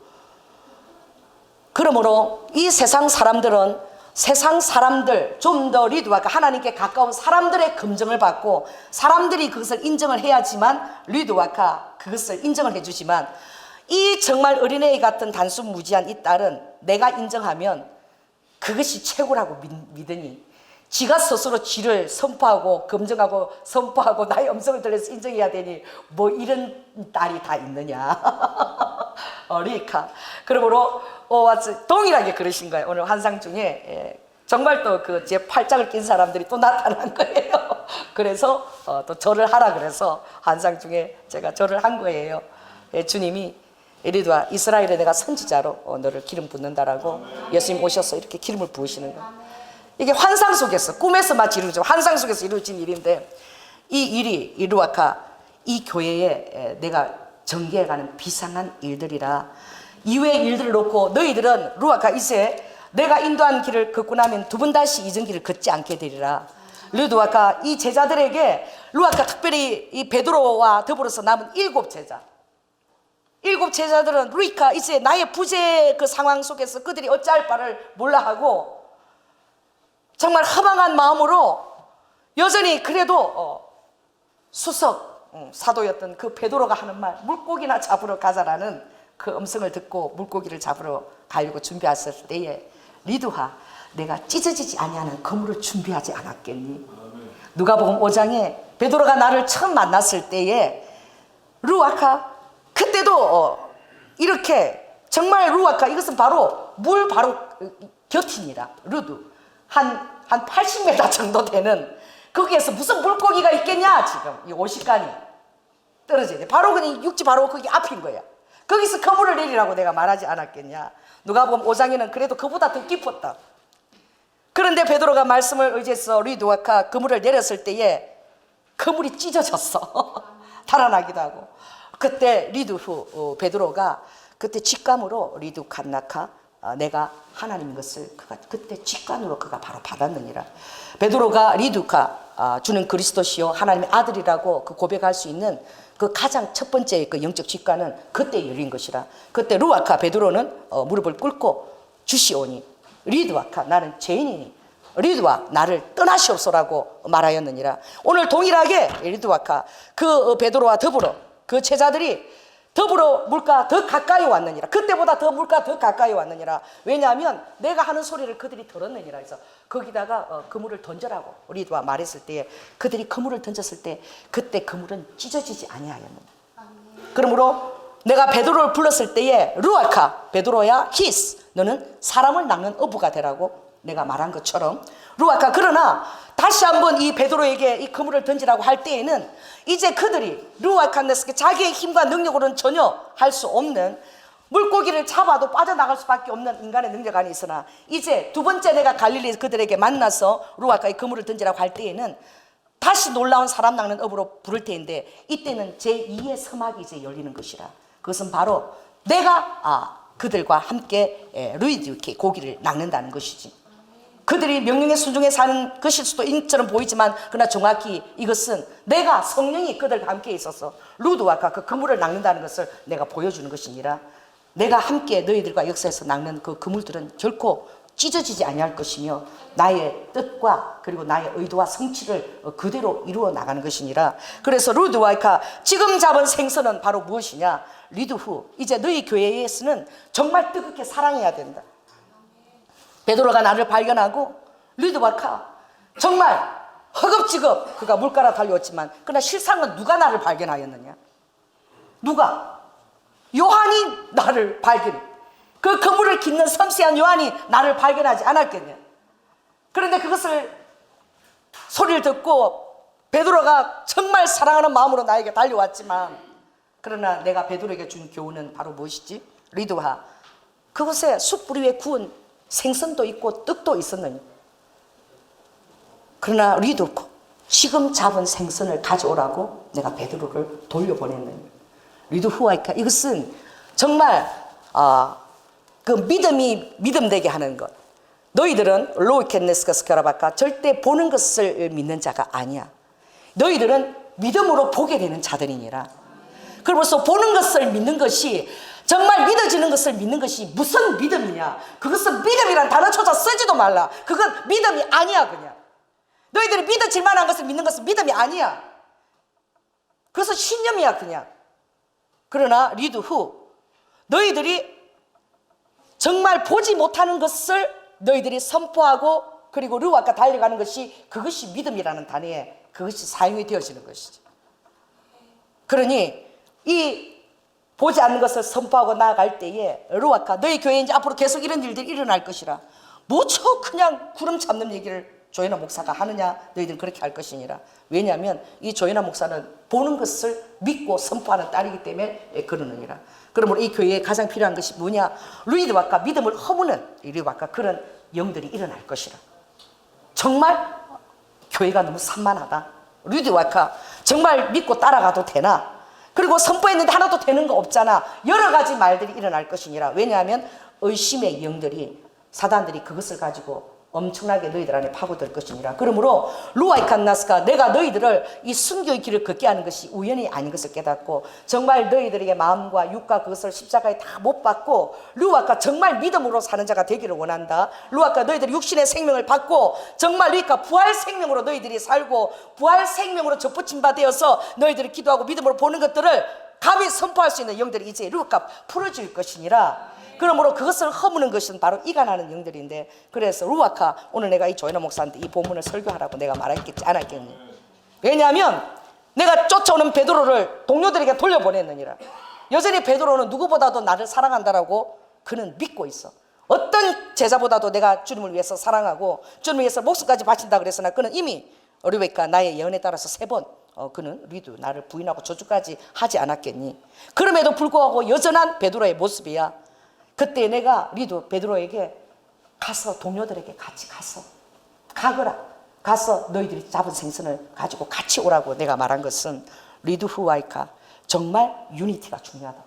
Speaker 1: 그러므로 이 세상 사람들은 세상 사람들, 좀 더 리드와카, 하나님께 가까운 사람들의 검증을 받고 사람들이 그것을 인정을 해야지만, 리드와카 그것을 인정을 해주지만, 이 정말 어린애 같은 단순 무지한 이 딸은 내가 인정하면 그것이 최고라고 믿으니 지가 스스로 지를 선포하고 검증하고 선포하고 나의 음성을 들려서 인정해야 되니 뭐 이런 딸이 다 있느냐. 리카. 그러므로 동일하게 그러신 거예요. 오늘 환상 중에 정말 또 그 제 팔짱을 낀 사람들이 또 나타난 거예요. 그래서 또 절을 하라 그래서 환상 중에 제가 절을 한 거예요. 주님이 리드와 이스라엘에 내가 선지자로 너를 기름 붓는다라고 예수님 오셔서 이렇게 기름을 부으시는 거예요. 이게 환상 속에서, 꿈에서 마치 이루어지고 환상 속에서 이루어진 일인데, 이 일이 이루아카, 이 교회에 내가 전개해가는 비상한 일들이라. 이후의 일들을 놓고 너희들은 루아카, 이제 내가 인도한 길을 걷고 나면 두 번 다시 이전 길을 걷지 않게 되리라. 루아카, 이 제자들에게, 루아카 특별히 이 베드로와 더불어서 남은 7 제자, 7 제자들은 루이카, 이제 나의 부재 그 상황 속에서 그들이 어찌할 바를 몰라 하고 정말 허망한 마음으로 여전히 그래도 수석 사도였던 그 베드로가 하는 말, 물고기나 잡으러 가자라는 그 음성을 듣고 물고기를 잡으러 가려고 준비했을 때에 리드와 내가 찢어지지 아니하는 그물을 준비하지 않았겠니? 누가복음 5장에 베드로가 나를 처음 만났을 때에 루아카 그때도 이렇게 정말 루아카 이것은 바로 물 바로 곁입니다. 루드 한 80m 정도 되는 거기에서 무슨 물고기가 있겠냐 지금 이 50간이 떨어져야 돼. 바로 그냥 육지 바로 거기 앞인 거야. 거기서 그물을 내리라고 내가 말하지 않았겠냐. 누가복음 5장에는 그래도 그보다 더 깊었다. 그런데 베드로가 말씀을 의지해서 리드와카 그물을 내렸을 때에 그물이 찢어졌어. 달아나기도 하고. 그때 베드로가 그때 직감으로 리드 칸나카 내가 하나님인 것을 그가 그때 직관으로 그가 바로 받았느니라. 베드로가 리드카 주는 그리스도시요 하나님의 아들이라고 그 고백할 수 있는 그 가장 첫 번째 그 영적 직관은 그때 열린 것이라. 그때 루아카 베드로는 무릎을 꿇고 주시오니 리드와카 나는 죄인이니 리드와 나를 떠나시옵소라고 말하였느니라. 오늘 동일하게 리드와카 그 베드로와 더불어 그 제자들이 더불어 물가 더 가까이 왔느니라. 그때보다 더 물가 더 가까이 왔느니라. 왜냐하면 내가 하는 소리를 그들이 들었느니라. 해서 거기다가 그물을 던져라고 리드와 말했을 때에 그들이 그물을 던졌을 때 그때 그물은 찢어지지 아니하였느니라. 그러므로 내가 베드로를 불렀을 때에 루아카 베드로야 히스 너는 사람을 낚는 어부가 되라고 내가 말한 것처럼 루아카 그러나 다시 한번 이 베드로에게 이 그물을 던지라고 할 때에는 이제 그들이 루아카네스게 자기의 힘과 능력으로는 전혀 할 수 없는 물고기를 잡아도 빠져나갈 수밖에 없는 인간의 능력 안에 있으나 이제 두 번째 내가 갈릴리 그들에게 만나서 루아카의 그물을 던지라고 할 때에는 다시 놀라운 사람 낚는 어부로 부를 때인데 이때는 제2의 서막이 이제 열리는 것이라. 그것은 바로 내가 그들과 함께 루이드케 고기를 낚는다는 것이지. 그들이 명령에 순종해 사는 것일 수도 인처럼 보이지만 그러나 정확히 이것은 내가 성령이 그들과 함께 있어서 루드와카 그 그물을 낚는다는 것을 내가 보여주는 것이니라. 내가 함께 너희들과 역사에서 낚는 그 그물들은 결코 찢어지지 아니할 것이며 나의 뜻과 그리고 나의 의도와 성취를 그대로 이루어 나가는 것이니라. 그래서 루드와카 지금 잡은 생선은 바로 무엇이냐. 리드후 이제 너희 교회에서는 정말 뜨겁게 사랑해야 된다. 베드로가 나를 발견하고 리드와카 정말 허겁지겁 그가 물가로 달려왔지만 그러나 실상은 누가 나를 발견하였느냐. 누가? 요한이 나를 발견. 그 그물을 깃는 섬세한 요한이 나를 발견하지 않았겠냐. 그런데 그것을 소리를 듣고 베드로가 정말 사랑하는 마음으로 나에게 달려왔지만 그러나 내가 베드로에게 준 교훈은 바로 무엇이지? 리드와 그곳에 숯불 위에 구운 생선도 있고 떡도 있었느니 그러나 리드코 지금 잡은 생선을 가져오라고 내가 베드로를 돌려보냈느니 리드후아이카 이것은 정말 그 믿음이 믿음되게 하는 것. 너희들은 로이켄네스카스카라바카 절대 보는 것을 믿는 자가 아니야. 너희들은 믿음으로 보게 되는 자들이니라. 그러면서 보는 것을 믿는 것이 정말 믿어지는 것을 믿는 것이 무슨 믿음이냐. 그것은 믿음이란 단어조차 쓰지도 말라. 그건 믿음이 아니야. 그냥 너희들이 믿어질 만한 것을 믿는 것은 믿음이 아니야. 그래서 신념이야 그냥. 그러나 리드후 너희들이 정말 보지 못하는 것을 너희들이 선포하고 그리고 루아카 달려가는 것이 그것이 믿음이라는 단어에 그것이 사용이 되어지는 것이지. 그러니 이 보지 않는 것을 선포하고 나아갈 때에 루아카 너희 교회에 이제 앞으로 계속 이런 일들이 일어날 것이라. 무척 그냥 구름 잡는 얘기를 조현아 목사가 하느냐. 너희들은 그렇게 할 것이니라. 왜냐하면 이 조현아 목사는 보는 것을 믿고 선포하는 딸이기 때문에 그러느니라. 그러므로 이 교회에 가장 필요한 것이 뭐냐. 루이드와카 믿음을 허무는 리드와카 그런 영들이 일어날 것이라. 정말 교회가 너무 산만하다. 루이드와카 정말 믿고 따라가도 되나. 그리고 선포했는데 하나도 되는 거 없잖아. 여러 가지 말들이 일어날 것이니라. 왜냐하면 의심의 영들이 사단들이 그것을 가지고 엄청나게 너희들 안에 파고들 것이니라. 그러므로 루아이칸나스가 내가 너희들을 이 순교의 길을 걷게 하는 것이 우연이 아닌 것을 깨닫고 정말 너희들에게 마음과 육과 그것을 십자가에 다 못 받고 루아가 정말 믿음으로 사는 자가 되기를 원한다. 루아가 너희들이 육신의 생명을 받고 정말 루아가 부활 생명으로 너희들이 살고 부활 생명으로 접붙임 바 되어서 너희들이 기도하고 믿음으로 보는 것들을 감히 선포할 수 있는 영들이 이제 루아가 풀어줄 것이니라. 그러므로 그것을 허무는 것은 바로 이간하는 영들인데, 그래서 루아카 오늘 내가 이 조이나 목사한테 이 본문을 설교하라고 내가 말했겠지 않았겠니? 왜냐하면 내가 쫓아오는 베드로를 동료들에게 돌려보냈느니라. 여전히 베드로는 누구보다도 나를 사랑한다라고 그는 믿고 있어. 어떤 제자보다도 내가 주님을 위해서 사랑하고 주님을 위해서 목숨까지 바친다 그랬으나 그는 이미 리베카 나의 예언에 따라서 3번 그는 리도 나를 부인하고 저주까지 하지 않았겠니? 그럼에도 불구하고 여전한 베드로의 모습이야. 그때 내가 리도 베드로에게 가서 동료들에게 같이 가거라. 가서 너희들이 잡은 생선을 가지고 같이 오라고 내가 말한 것은 리드 후와이카 정말 유니티가 중요하다.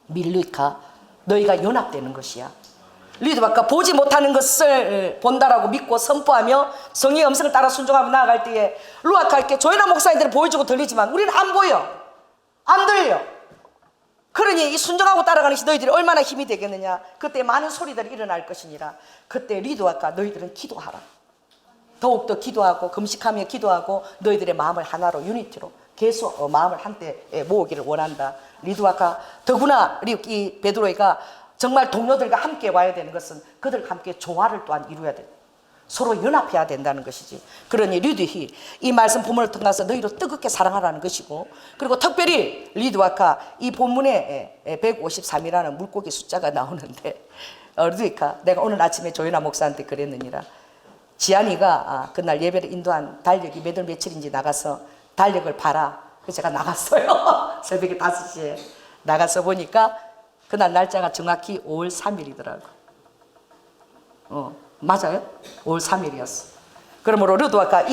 Speaker 1: 밀리카 너희가 연합되는 것이야. 리드바카 보지 못하는 것을 본다라고 믿고 선포하며 성령의 음성을 따라 순종하며 나아갈 때에 루아카 이렇게 조연아 목사님들은 보여주고 들리지만 우리는 안 보여, 안 들려. 그러니 이 순종하고 따라가는 것이 너희들이 얼마나 힘이 되겠느냐. 그때 많은 소리들이 일어날 것이니라. 그때 리드와까 너희들은 기도하라. 더욱더 기도하고 금식하며 기도하고 너희들의 마음을 하나로 유니티로 계속 마음을 한때 모으기를 원한다. 리드와까 더구나 이 베드로가 정말 동료들과 함께 와야 되는 것은 그들과 함께 조화를 또한 이루어야 돼. 서로 연합해야 된다는 것이지. 그러니 리드히 이 말씀 본문을 통해서 너희로 뜨겁게 사랑하라는 것이고, 그리고 특별히 리드와카 이 본문에 153이라는 물고기 숫자가 나오는데 리드와카 내가 오늘 아침에 조연아 목사한테 그랬느니라. 지안이가 그날 예배를 인도한 달력이 몇 월 며칠인지 나가서 달력을 봐라. 그래서 제가 나갔어요. 새벽에 5시에 나가서 보니까 그날 날짜가 정확히 5월 3일이더라고. 맞아요? 5월 3일이었어. 그러므로 르도아카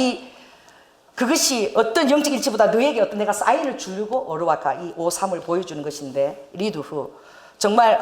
Speaker 1: 그것이 어떤 영적 일치보다 너에게 어떤 내가 사인을 주려고 르도아카 이 5, 3을 보여주는 것인데, 리드후 정말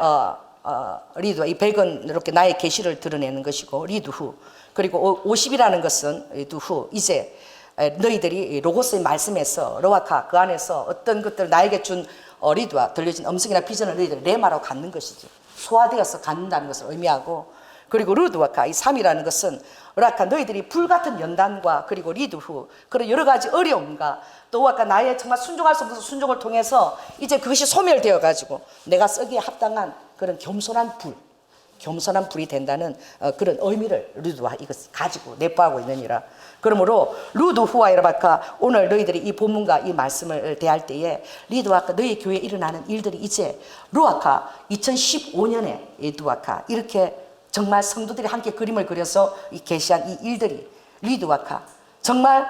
Speaker 1: 리드 이 100은 이렇게 나의 계시를 드러내는 것이고 리드후, 그리고 50이라는 것은 리드후 이제 너희들이 로고스의 말씀에서 르와카 그 안에서 어떤 것들 나에게 준 리드와 들려진 음성이나 비전을 너희들 레마로 갖는 것이지, 소화되어서 갖는다는 것을 의미하고, 그리고 루드와카 이 3이라는 것은 르와카 너희들이 불같은 연단과 그리고 리드후 그런 여러 가지 어려움과 또 와카 나의 정말 순종할 수 없는 순종을 통해서 이제 그것이 소멸되어 가지고 내가 쓰기에 합당한 그런 겸손한 불이 된다는 그런 의미를 루드와 이것을 가지고 내포하고 있느니라. 그러므로 루드후와 이라바카 오늘 너희들이 이 본문과 이 말씀을 대할 때에 리드와카 너희 교회에 일어나는 일들이 이제 루아카 2015년에 리드와카 이렇게 정말 성도들이 함께 그림을 그려서 이 계시한 이 일들이 리드와카 정말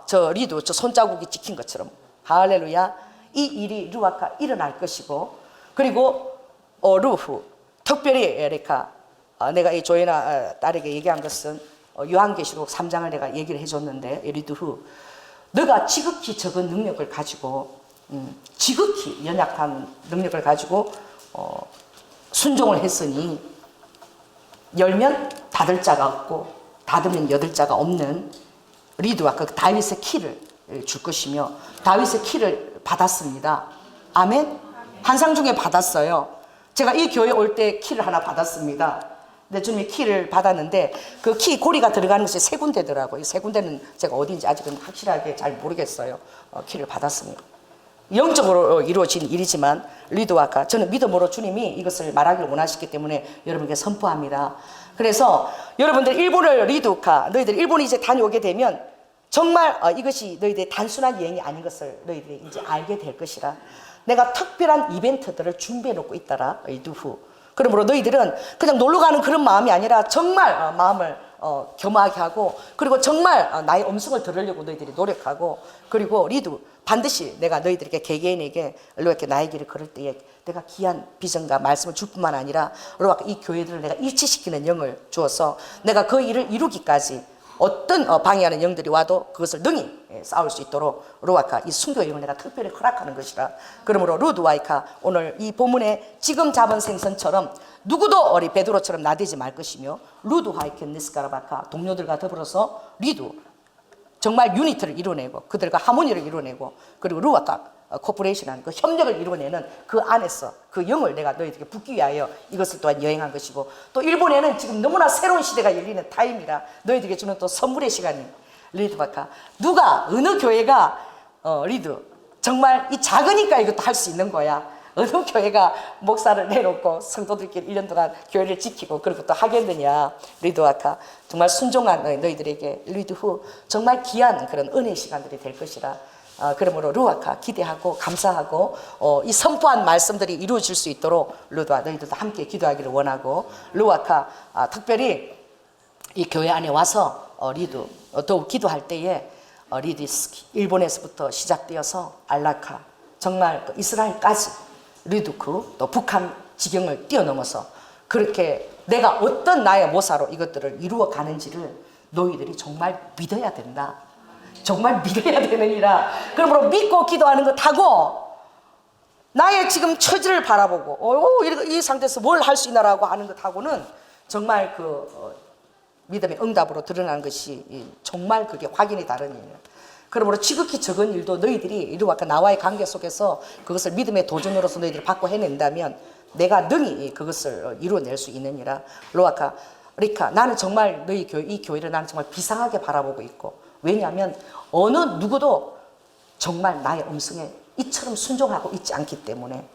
Speaker 1: 저 손자국이 찍힌 것처럼 할렐루야 이 일이 루아카 일어날 것이고, 그리고 루후 특별히 에리카 내가 이 조연아 딸에게 얘기한 것은 요한계시록 3장을 내가 얘기를 해줬는데 리드후 너가 지극히 적은 능력을 가지고 지극히 연약한 능력을 가지고 순종을 했으니 열면 닫을 자가 없고 닫으면 여들 자가 없는 리드와 그 다윗의 키를 줄 것이며 다윗의 키를 받았습니다. 아멘. 환상 중에 받았어요. 제가 이 교회 올 때 키를 하나 받았습니다. 근데 주님이 키를 받았는데 그 키 고리가 들어가는 것이 3군데더라고요. 3군데는 제가 어딘지 아직은 확실하게 잘 모르겠어요. 키를 받았습니다. 영적으로 이루어진 일이지만 리드와카 저는 믿음으로 주님이 이것을 말하기를 원하시기 때문에 여러분께 선포합니다. 그래서 여러분들 일본을 리드와카 너희들 일본에 이제 다녀오게 되면 정말 이것이 너희들의 단순한 여행이 아닌 것을 너희들이 이제 알게 될 것이라 내가 특별한 이벤트들을 준비해 놓고 있더라. 리드후. 그러므로 너희들은 그냥 놀러 가는 그런 마음이 아니라 정말 마음을 겸하게 하고, 그리고 정말 나의 음성을 들으려고 너희들이 노력하고, 그리고 리드 반드시 내가 너희들에게 개개인에게 이렇게 나의 길을 걸을 때에 내가 귀한 비전과 말씀을 줄 뿐만 아니라 이 교회들을 내가 일치시키는 영을 주어서 내가 그 일을 이루기까지 어떤 방해하는 영들이 와도 그것을 능히 싸울 수 있도록 루아카 이 순교여행을 내가 특별히 허락하는 것이라. 그러므로 루드와이카 오늘 이 본문에 지금 잡은 생선처럼 누구도 우리 베드로처럼 나대지 말 것이며 루드와이켄 니스카라바카 동료들과 더불어서 리두 정말 유니트를 이루어내고 그들과 하모니를 이루어내고 그리고 루아카 코퍼레이션하는 그 협력을 이루어내는 그 안에서 그 영을 내가 너희들에게 붓기 위하여 이것을 또한 여행한 것이고 또 일본에는 지금 너무나 새로운 시대가 열리는 타임이라 너희들에게 주는 또 선물의 시간이 리드바카 누가 어느 교회가 리드 정말 이 작으니까 이것도 할 수 있는 거야. 어느 교회가 목사를 내놓고 성도들끼리 1년 동안 교회를 지키고 그리고 또 하겠느냐. 리드와카 정말 순종한 너희들에게 리드 후 정말 귀한 그런 은혜의 시간들이 될 것이라. 그러므로 루아카 기대하고 감사하고 이 선포한 말씀들이 이루어질 수 있도록 루드와 너희들도 함께 기도하기를 원하고 루아카 특별히 이 교회 안에 와서 리드 더욱 기도할 때에 리디스키 일본에서부터 시작되어서 알라카 정말 이스라엘까지 리두크 또 북한 지경을 뛰어넘어서 그렇게 내가 어떤 나의 모사로 이것들을 이루어 가는지를 너희들이 정말 믿어야 된다. 정말 믿어야 되느니라. 그러므로 믿고 기도하는 것하고 나의 지금 처지를 바라보고 이 상태에서 뭘 할 수 있나라고 하는 것하고는 정말 그 믿음의 응답으로 드러나는 것이 정말 그게 확연히 다른 일이에요. 그러므로 지극히 적은 일도 너희들이 이리와 아까 나와의 관계 속에서 그것을 믿음의 도전으로서 너희들이 받고 해낸다면 내가 능히 그것을 이루어낼 수 있느니라. 로아카 리카 나는 정말 너희 교회 이 교회를 나는 정말 비상하게 바라보고 있고 왜냐하면 어느 누구도 정말 나의 음성에 이처럼 순종하고 있지 않기 때문에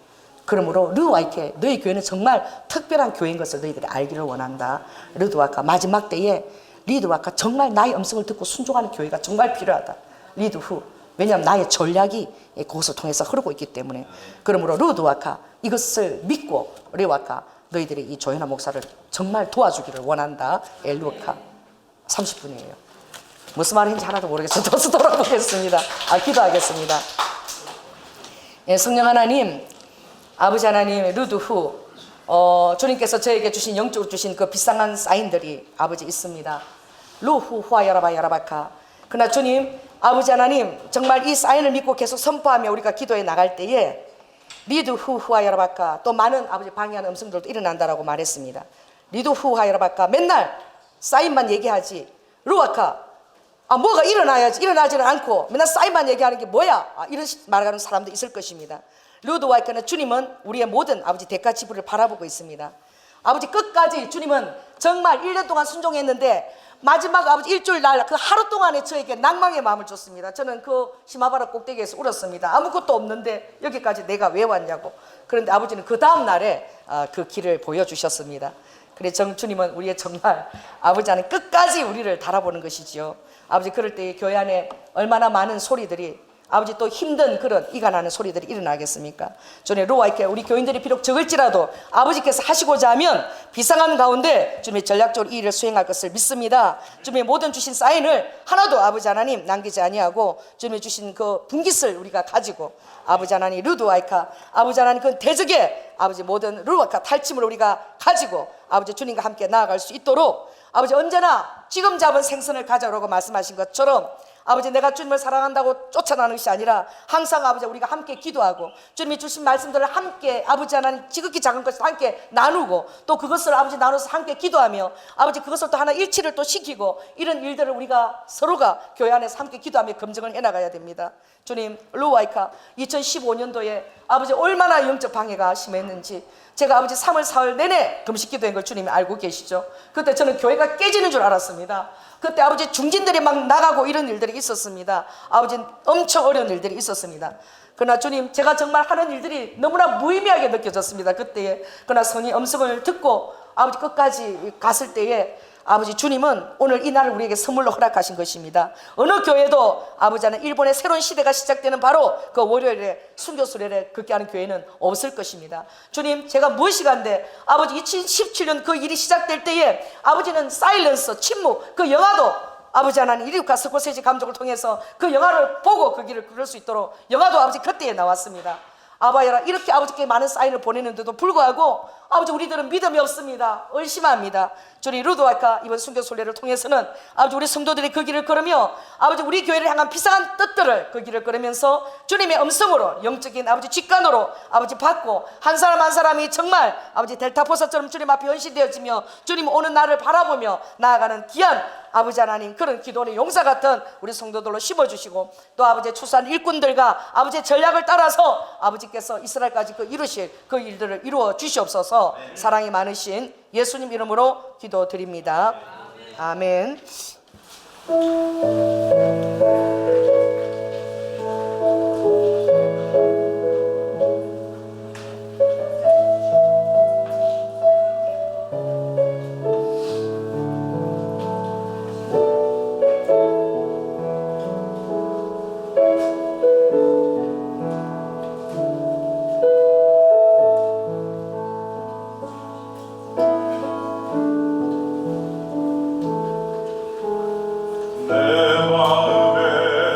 Speaker 1: 그러므로 르와이케 너희 교회는 정말 특별한 교회인 것을 너희들이 알기를 원한다. 르드와카 마지막 때에 리드와카 정말 나의 음성을 듣고 순종하는 교회가 정말 필요하다. 리드 후 왜냐하면 나의 전략이 그것을 통해서 흐르고 있기 때문에 그러므로 르드와카 이것을 믿고 리와카 너희들이 이 조현아 목사를 정말 도와주기를 원한다. 엘루카 30분이에요. 무슨 말인지 하나도 모르겠어요. 다시 돌아보겠습니다. 기도하겠습니다. 성령 하나님 아버지 하나님 루드 후 주님께서 저에게 주신 영적으로 주신 그 비상한 사인들이 아버지 있습니다. 루후 후아 여라바 여라바카 그러나 주님 아버지 하나님 정말 이 사인을 믿고 계속 선포하며 우리가 기도해 나갈 때에 리드 후 후아 여라바카 또 많은 아버지 방해하는 음성들도 일어난다라고 말했습니다. 리드 후아 여라바카 맨날 사인만 얘기하지 루아카 뭐가 일어나지는 않고 맨날 사인만 얘기하는 게 뭐야 이런 말하는 사람도 있을 것입니다. 루드와이크는 주님은 우리의 모든 아버지 대가 지불을 바라보고 있습니다. 아버지 끝까지 주님은 정말 1년 동안 순종했는데 마지막 아버지 일주일 날 그 하루 동안에 저에게 낭망의 마음을 줬습니다. 저는 그 시마바라 꼭대기에서 울었습니다. 아무것도 없는데 여기까지 내가 왜 왔냐고. 그런데 아버지는 그 다음 날에 그 길을 보여주셨습니다. 그래 주님은 우리의 정말 아버지 안에 끝까지 우리를 달아보는 것이지요. 아버지 그럴 때 교회 안에 얼마나 많은 소리들이 아버지 또 힘든 그런 이가 나는 소리들이 일어나겠습니까? 주님 로아이케 우리 교인들이 비록 적을지라도 아버지께서 하시고자 하면 비상한 가운데 주님의 전략적으로 이 일을 수행할 것을 믿습니다. 주님의 모든 주신 사인을 하나도 아버지 하나님 남기지 아니하고 주님의 주신 그 분깃을 우리가 가지고 아버지 하나님 루드와이카 아버지 하나님 그 대적의 아버지 모든 루아카 탈침을 우리가 가지고 아버지 주님과 함께 나아갈 수 있도록 아버지 언제나 지금 잡은 생선을 가져오라고 말씀하신 것처럼 아버지 내가 주님을 사랑한다고 쫓아나는 것이 아니라 항상 아버지 우리가 함께 기도하고 주님이 주신 말씀들을 함께 아버지 하나님 지극히 작은 것을 함께 나누고 또 그것을 아버지 나눠서 함께 기도하며 아버지 그것을 또 하나 일치를 또 시키고 이런 일들을 우리가 서로가 교회 안에서 함께 기도하며 검증을 해나가야 됩니다. 주님 루와이카 2015년도에 아버지 얼마나 영적 방해가 심했는지 제가 아버지 3월 4월 내내 금식 기도한 걸 주님이 알고 계시죠. 그때 저는 교회가 깨지는 줄 알았습니다. 그때 아버지 중진들이 막 나가고 이런 일들이 있었습니다. 아버지 엄청 어려운 일들이 있었습니다. 그러나 주님 제가 정말 하는 일들이 너무나 무의미하게 느껴졌습니다. 그때에 그러나 성의 음성을 듣고 아버지 끝까지 갔을 때에 아버지 주님은 오늘 이 날을 우리에게 선물로 허락하신 것입니다. 어느 교회도 아버지 하는 일본의 새로운 시대가 시작되는 바로 그 월요일에 순교 수련회 그렇게 하는 교회는 없을 것입니다. 주님 제가 무엇이간데 아버지 2017년 그 일이 시작될 때에 아버지는 사일런스 침묵 그 영화도 아버지 하나님 이리우카 스코세지 감독을 통해서 그 영화를 보고 그 길을 그럴 수 있도록 영화도 아버지 그때에 나왔습니다. 아바야라 이렇게 아버지께 많은 사인을 보내는데도 불구하고 아버지 우리들은 믿음이 없습니다. 의심합니다. 주님 루도아카 이번 순교 순례를 통해서는 아버지 우리 성도들이 그 길을 걸으며 아버지 우리 교회를 향한 비상한 뜻들을 그 길을 걸으면서 주님의 음성으로 영적인 아버지 직관으로 아버지 받고 한 사람 한 사람이 정말 아버지 델타포사처럼 주님 앞에 현시되어지며 주님 오는 날을 바라보며 나아가는 귀한 아버지 하나님 그런 기도는 용사 같은 우리 성도들로 심어주시고 또 아버지 추수한 일꾼들과 아버지의 전략을 따라서 아버지께서 이스라엘까지 그 이루실 그 일들을 이루어 주시옵소서. 사랑이 많으신 예수님 이름으로 기도드립니다. 아멘.
Speaker 2: 내 마음에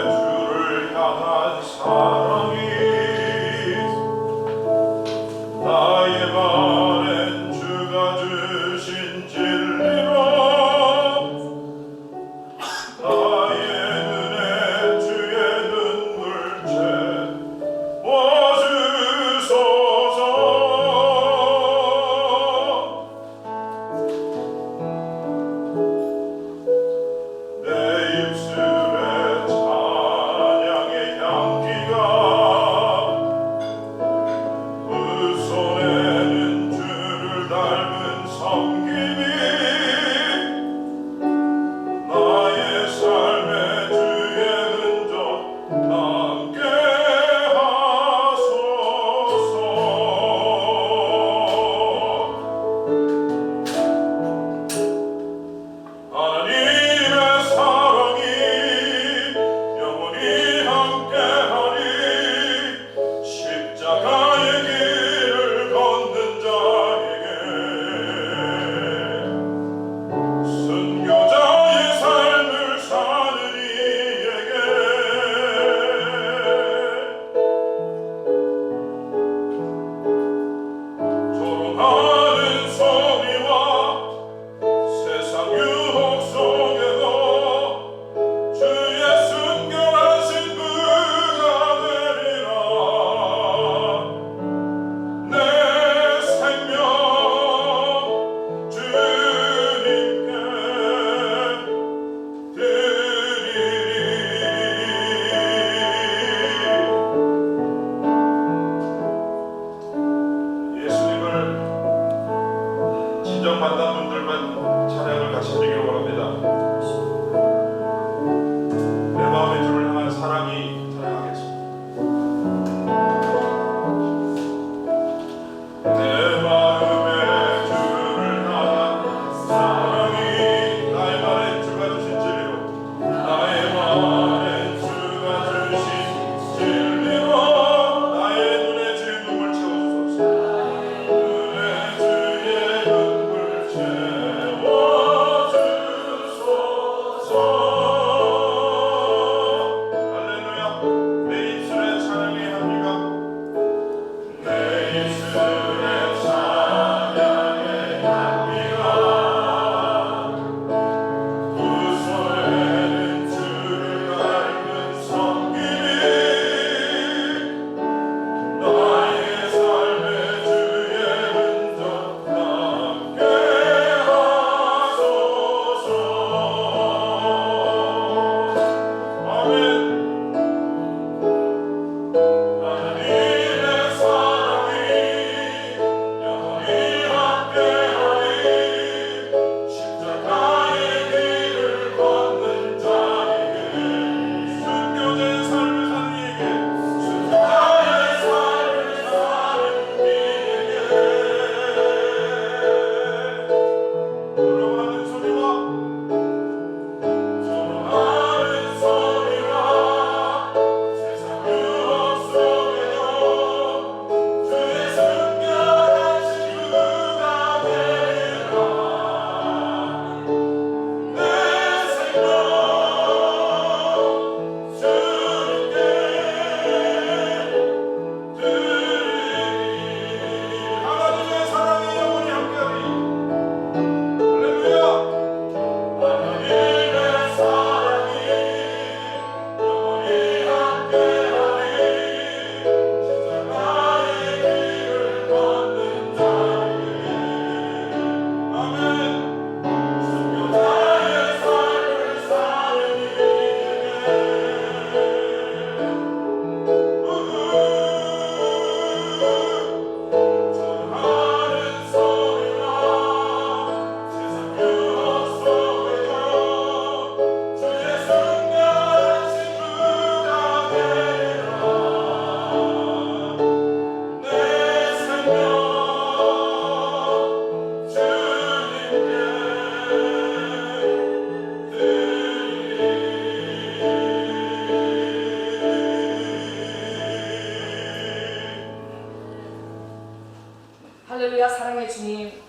Speaker 1: 사랑의 주님,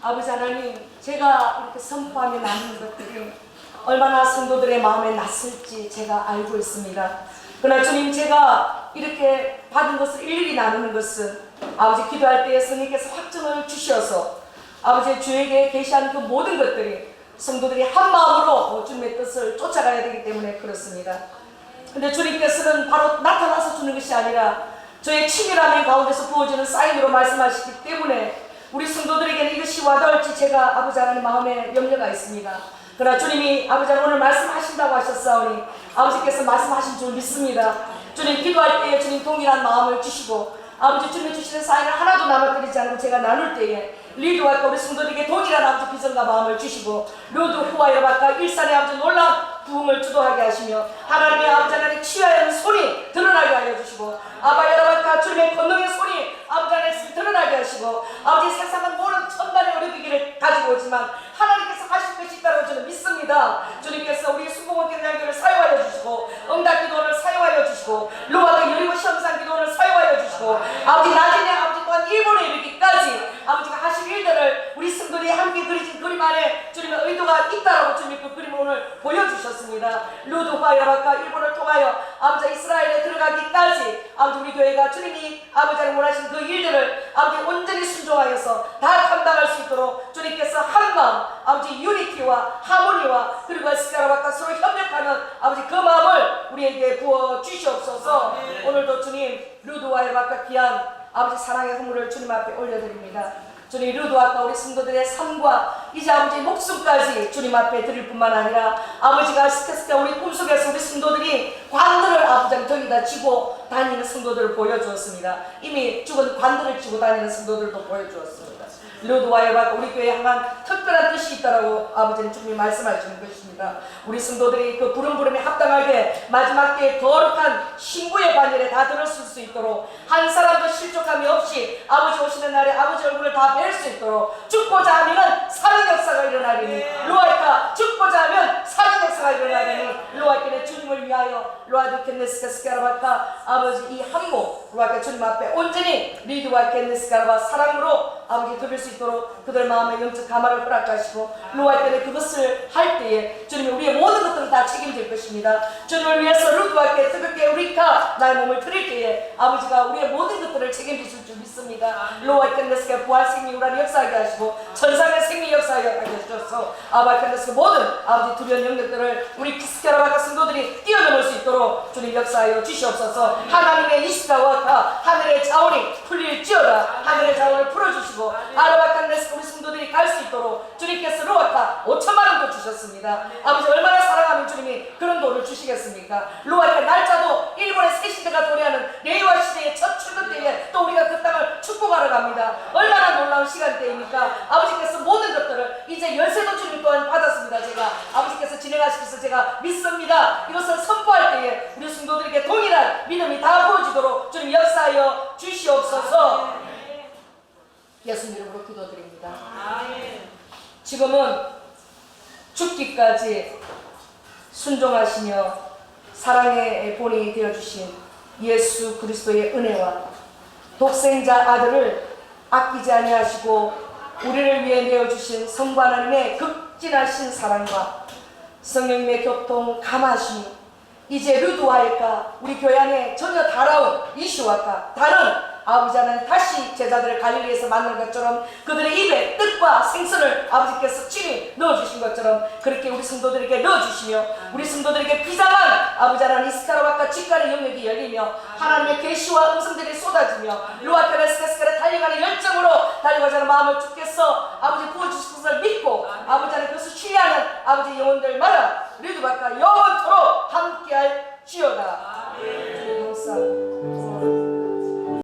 Speaker 1: 아버지 하나님, 제가 이렇게 선포하며 나누는 것들이 얼마나 성도들의 마음에 낯설지 제가 알고 있습니다. 그러나 주님, 제가 이렇게 받은 것을 일일이 나누는 것은 아버지 기도할 때에 성령께서 확증을 주셔서 아버지 주에게 계시한 그 모든 것들이 성도들이 한 마음으로 주님의 뜻을 쫓아가야 되기 때문에 그렇습니다. 근데 주님께서는 바로 나타나서 주는 것이 아니라 저의 치밀함의 가운데서 부어지는 사인으로 말씀하시기 때문에 우리 성도들에게는 이것이 와닿을지 제가 아버지 하나님 마음에 염려가 있습니다. 그러나 주님이 아버지 하나님 오늘 말씀하신다고 하셨사오니 아버지께서 말씀하신 줄 믿습니다. 주님 기도할 때에 주님 동일한 마음을 주시고 아버지 주님이 주시는 사인을 하나도 남아뜨리지 않고 제가 나눌 때에 리드와 우리 성도들에게 동일한 아버지 비전과 마음을 주시고 로드 후와 여바과 일산의 아버지 놀라운 부흥을 주도하게 하시며 하나님의 아버지 하나님 치유하는 손이 드러나게 하여 주시고 아바 여바과 주님의 권능의 손이 아버지 하나님 드러나게 하시고 아버지 세상은 모든 천단의 어려비기를 가지고 오지만 하나님께서 하실 것이 있다고 저는 믿습니다. 주님께서 우리 수공원교 장교를 사용하여 주시고 응답기도원을 사용하여 주시고 로아의 여리고 시험상 기도원을 사용하여 주시고 아버지 나중에 아버지 또한 일본에 이르기까지 아버지가 하실 일들을 우리 성도들이 함께 그리신 그림 안에 주님의 의도가 있다라고 주님이 그 그림을 오늘 보여주셨습니다. 루드와 여바과 일본을 통하여 아버지 이스라엘에 들어가기까지 아버지 우리 교회가 주님이 아버지가 원하신 그 일들을 아버지 온전히 순종하여서 다 감당할 수 있도록 주님께서 한 마음 아버지 유니티와 하모니와 그리고 스카라바과 서로 협력하는 아버지 그 마음을 우리에게 부어 주시옵소서. 오늘도 주님 루드와 여바과 귀한 아버지 사랑의 허물을 주님 앞에 올려드립니다. 주님 루드와과 우리 성도들의 삶과 이제 아버지 목숨까지 주님 앞에 드릴 뿐만 아니라 아버지가 스케스카 우리 꿈속에서 우리 성도들이 관들을 아버지 저기다 쥐고 다니는 성도들을 보여주었습니다. 이미 죽은 관들을 쥐고 다니는 성도들도 보여주었습니다. 루드와 여바과 우리 교회에 향한 특별한 뜻이 있다라고 아버지는 주님이 말씀하시는 것입니다. 우리 성도들이 그 부름부름에 합당하게 마지막 때에 거룩한 신부의 반열에 다 들었을 수 있도록 한 사람도 실족함이 없이 아버지 오시는 날에 아버지 얼굴을 다 뵐 수 있도록 죽고자 하면 사는 역사가 일어나리니 루아이카 죽고자 하면 사는 역사가 일어나리니 루아이카는 주님을 위하여 루아드 켄네스카 스카라바카 아버지 이 한모 루아이카 주님 앞에 온전히 리드와 켄네스카라바 사랑으로 아버지 드릴 수 있도록 그들 마음에 영적 가마를 허락하시고 루아이카는 그것을 할 때에 주님이 우리의 모든 것들을 다 책임질 것입니다. 주님을 위해서 루드와 켄 뜨겁게 우리가 나의 몸을 드릴 때에 아버지가 우리의 모든 것들을 책임지실 줄 믿습니다. 루아이카 켄네스카 부활 생명 우라를 역사하게 하시고 천상의 생명 역사하게 하셔서 아바이칸데스 모든 아버지 두려운 영역들을 우리 키스케라바카 성도들이 뛰어넘을 수 있도록 주님 역사하여 주시옵소서. 하나님의 이시다와 하늘의 자원이 풀릴지어다. 하늘의 자원을 풀어주시고 아라바칸데스 우리 성도들이 갈 수 있도록 주님께서 로아카 5천만 원도 주셨습니다. 아버지 얼마나 사랑하면 주님이 그런 돈을 주시겠습니까? 로아카 날짜도 일본의 새 시대가 도래하는 레이와 시대의 첫 출근 때에 또 우리가 그 땅을 축복하러 갑니다. 얼마나 놀라운 시간대입니까? 아버지께서 모든 것들을 이제 열쇠도 주님 또한 받았습니다. 제가 아버지께서 진행하시면서 제가 믿습니다. 이것을 선포할 때에 우리 성도들에게 동일한 믿음이 다 보여지도록 주님 역사하여 주시옵소서. 예수님 이름으로 기도드립니다. 지금은 죽기까지 순종하시며 사랑의 본이 되어주신 예수 그리스도의 은혜와 독생자 아들을 아끼지 아니하시고 우리를 위해 내어주신 성부 하나님의 극진하신 사랑과 성령님의 교통 감하심이 이제 루드와일까 우리 교회 안에 전혀 달아온 이슈와까 다른 아버지 하나님 다시 제자들을 갈릴리에서 만난 것처럼 그들의 입에 뜻과 생선을 아버지께서 친히 넣어주신 것처럼 그렇게 우리 성도들에게 넣어주시며 우리 성도들에게 비장한 아버지 하나님 스카라바카 직간의 영역이 열리며 하나님의 계시와 음성들이 쏟아지며 루아카레스카스카를 달려가는 열정으로 달려가자는 마음을 주께서 아버지 부어주신 것을 믿고 아버지 하나님 그것을 신뢰하는 아버지 영혼들 마라 리드바카 영원토록 함께할 지어다.